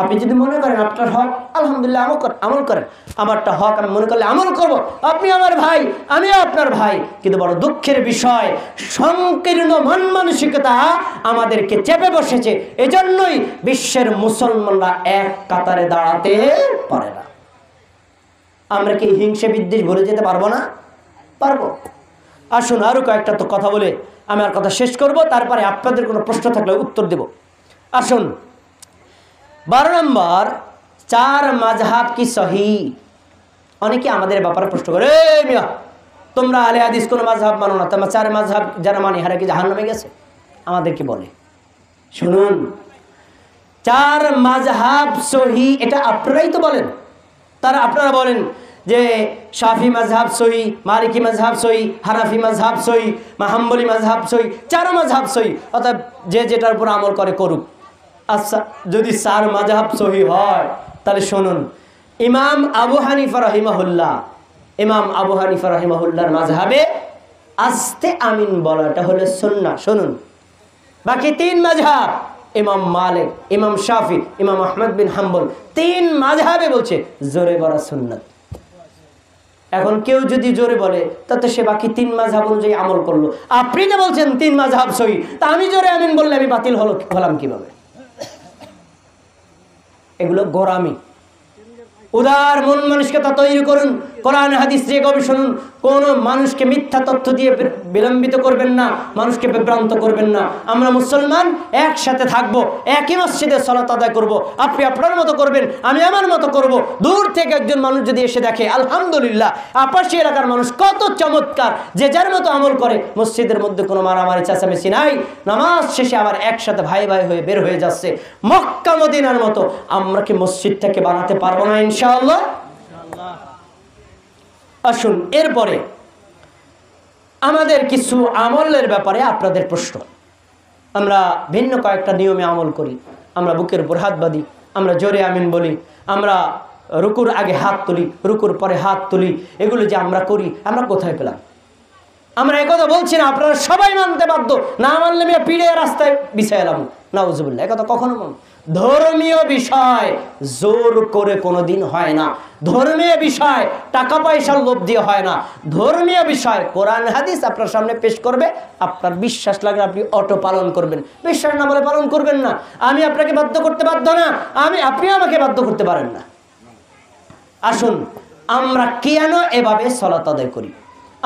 আপনি যদি মনে করেন আপনার হক, আলহামদুলিল্লাহ আমল করেন। আমারটা হক, আমি মনে করলে আমল করব। আপনি আমার ভাই, আমি আপনার ভাই। কিন্তু বড় দুঃখের বিষয়, সংকীর্ণ মন মানসিকতা আমাদেরকে চেপে বসেছে। এজন্যই বিশ্বের মুসলমানরা এক কাতারে দাঁড়াতে পারে না। আমরা কি হিংসা বিদ্বেষ ভুলে যেতে পারবো না? পারবো। আসুন আরো কয়েকটা তো কথা বলে আমি আর কথা শেষ করব, তারপরে আপনাদের কোনো প্রশ্ন থাকলে উত্তর দেব। আসুন 12 নম্বর, 4 মাযহাব কি সহি? অনেকে আমাদের ব্যাপারে প্রশ্ন করে, মিয়া তোমরা আলে হাদিস কোন মাযহাব মানো না, তোমরা 4 মাযহাব যারা মানে হারা কি জাহান্নামে গেছে? আমাদের কি বলে শুনুন, 4 মাযহাব সহি এটা আপনারাই তো বলেন। আপনারা বলেন যে শাফি মাযহাব সহি, মালিকি মাযহাব সহি, হানাফি মাযহাব সহি, হাম্বলি মাযহাব সহি, 4 মাযহাব সহি। অর্থাৎ যে যেটার উপর আমল করে করুক। আচ্ছা, যদি 4 মাযহাব সহি হয় তাহলে শুনুন, ইমাম আবু হানিফা রাহিমাহুল্লাহর মাযহাবে আস্তে আমিন বলাটা হলো সুন্নাহ। শুনুন, বাকি 3 মাযহাব, ইমাম মালিক, ইমাম শাফি, ইমাম আহমদ বিন হাম্বল, 3 মাযহাবে বলছে জোরে বলা সুন্নাত। এখন কেউ যদি জোরে বলে তাতে সে বাকি 3 মাযহাব অনুযায়ী আমল করলো। আপনি যে বলছেন 3 মাযহাব সহি, তা আমি জোরে আমিন বললে আমি বাতিল হলাম কিভাবে? এগুলো গোরামি। উদার মন মানসিকতা তৈরি করুন, কোরআন হাদিস দিয়ে গবেষণা। কোন মানুষকে মিথ্যা তথ্য দিয়ে বিলম্বিত করবেন না, মানুষকে বিভ্রান্ত করবেন না। আমরা মুসলমান একসাথে থাকবো, একই মসজিদে সালাত আদায় করব। আপনি আপনার মতো করবেন, আমি আমার মতো করব। দূর থেকে একজন মানুষ যদি এসে দেখে আলহামদুলিল্লাহ আপাশি এলাকার মানুষ কত চমৎকার, যে যার মতো আমল করে, মসজিদের মধ্যে কোনো মারামারি চেঁচামেচি নাই, নামাজ শেষে আবার একসাথে ভাই ভাই হয়ে বের হয়ে যাচ্ছে, মক্কা মদিনার মতো। আমরা কি মসজিদটাকে বানাতে পারবো না ইনশাআল্লাহ? আসুন এরপরে আমাদের কিছু আমলের ব্যাপারে আপনাদের প্রশ্ন। আমরা ভিন্ন কয়েকটা নিয়মে আমল করি। আমরা বুকের উপর হাত বাঁধি, আমরা জোরে আমিন বলি, আমরা রুকুর আগে হাত তুলি, রুকুর পরে হাত তুলি। এগুলো যে আমরা করি, আমরা কোথায় পেলাম? আমরা একথা বলছি না, আপনারা সবাই মানতে বাধ্য। না মানলে আমি পিড়ে রাস্তায় বিছাই এলাম, নাউজুবিল্লাহ। একথা কখনো বল। ধর্মীয় বিষয় জোর করে কোনোদিন হয় না। ধর্মীয় বিষয় টাকা পয়সার লোভ দিয়ে হয় না। ধর্মীয় বিষয় কোরআন হাদিস আপনার সামনে পেশ করবে, আপনার বিশ্বাস লাগলে আপনি অটো পালন করবেন, বিশ্বাস না বলে পালন করবেন না। আমি আপনাকে বাধ্য করতে বাধ্য না, আপনিও আমাকে বাধ্য করতে পারেন না। আসুন আমরা কেন এভাবে সালাত আদায় করি,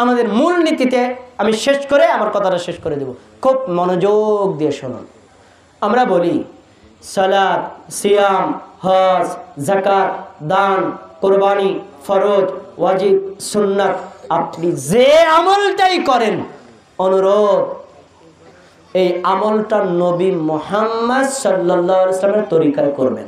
আমাদের মূল নীতিতে আমি শেষ করে আমার কথাটা শেষ করে দেব। খুব মনোযোগ দিয়ে শুনুন। আমরা বলি সালাত, সিয়াম, হজ, যাকাত, দান, কুরবানি, ফরজ, ওয়াজিব, সুন্নাত, আপনি যে আমলটাই করেন, অনুরোধ এই আমলটা নবী মুহাম্মদ সাল্লাল্লাহু আলাইহি ওয়াসাল্লামের তরিকায় করবেন।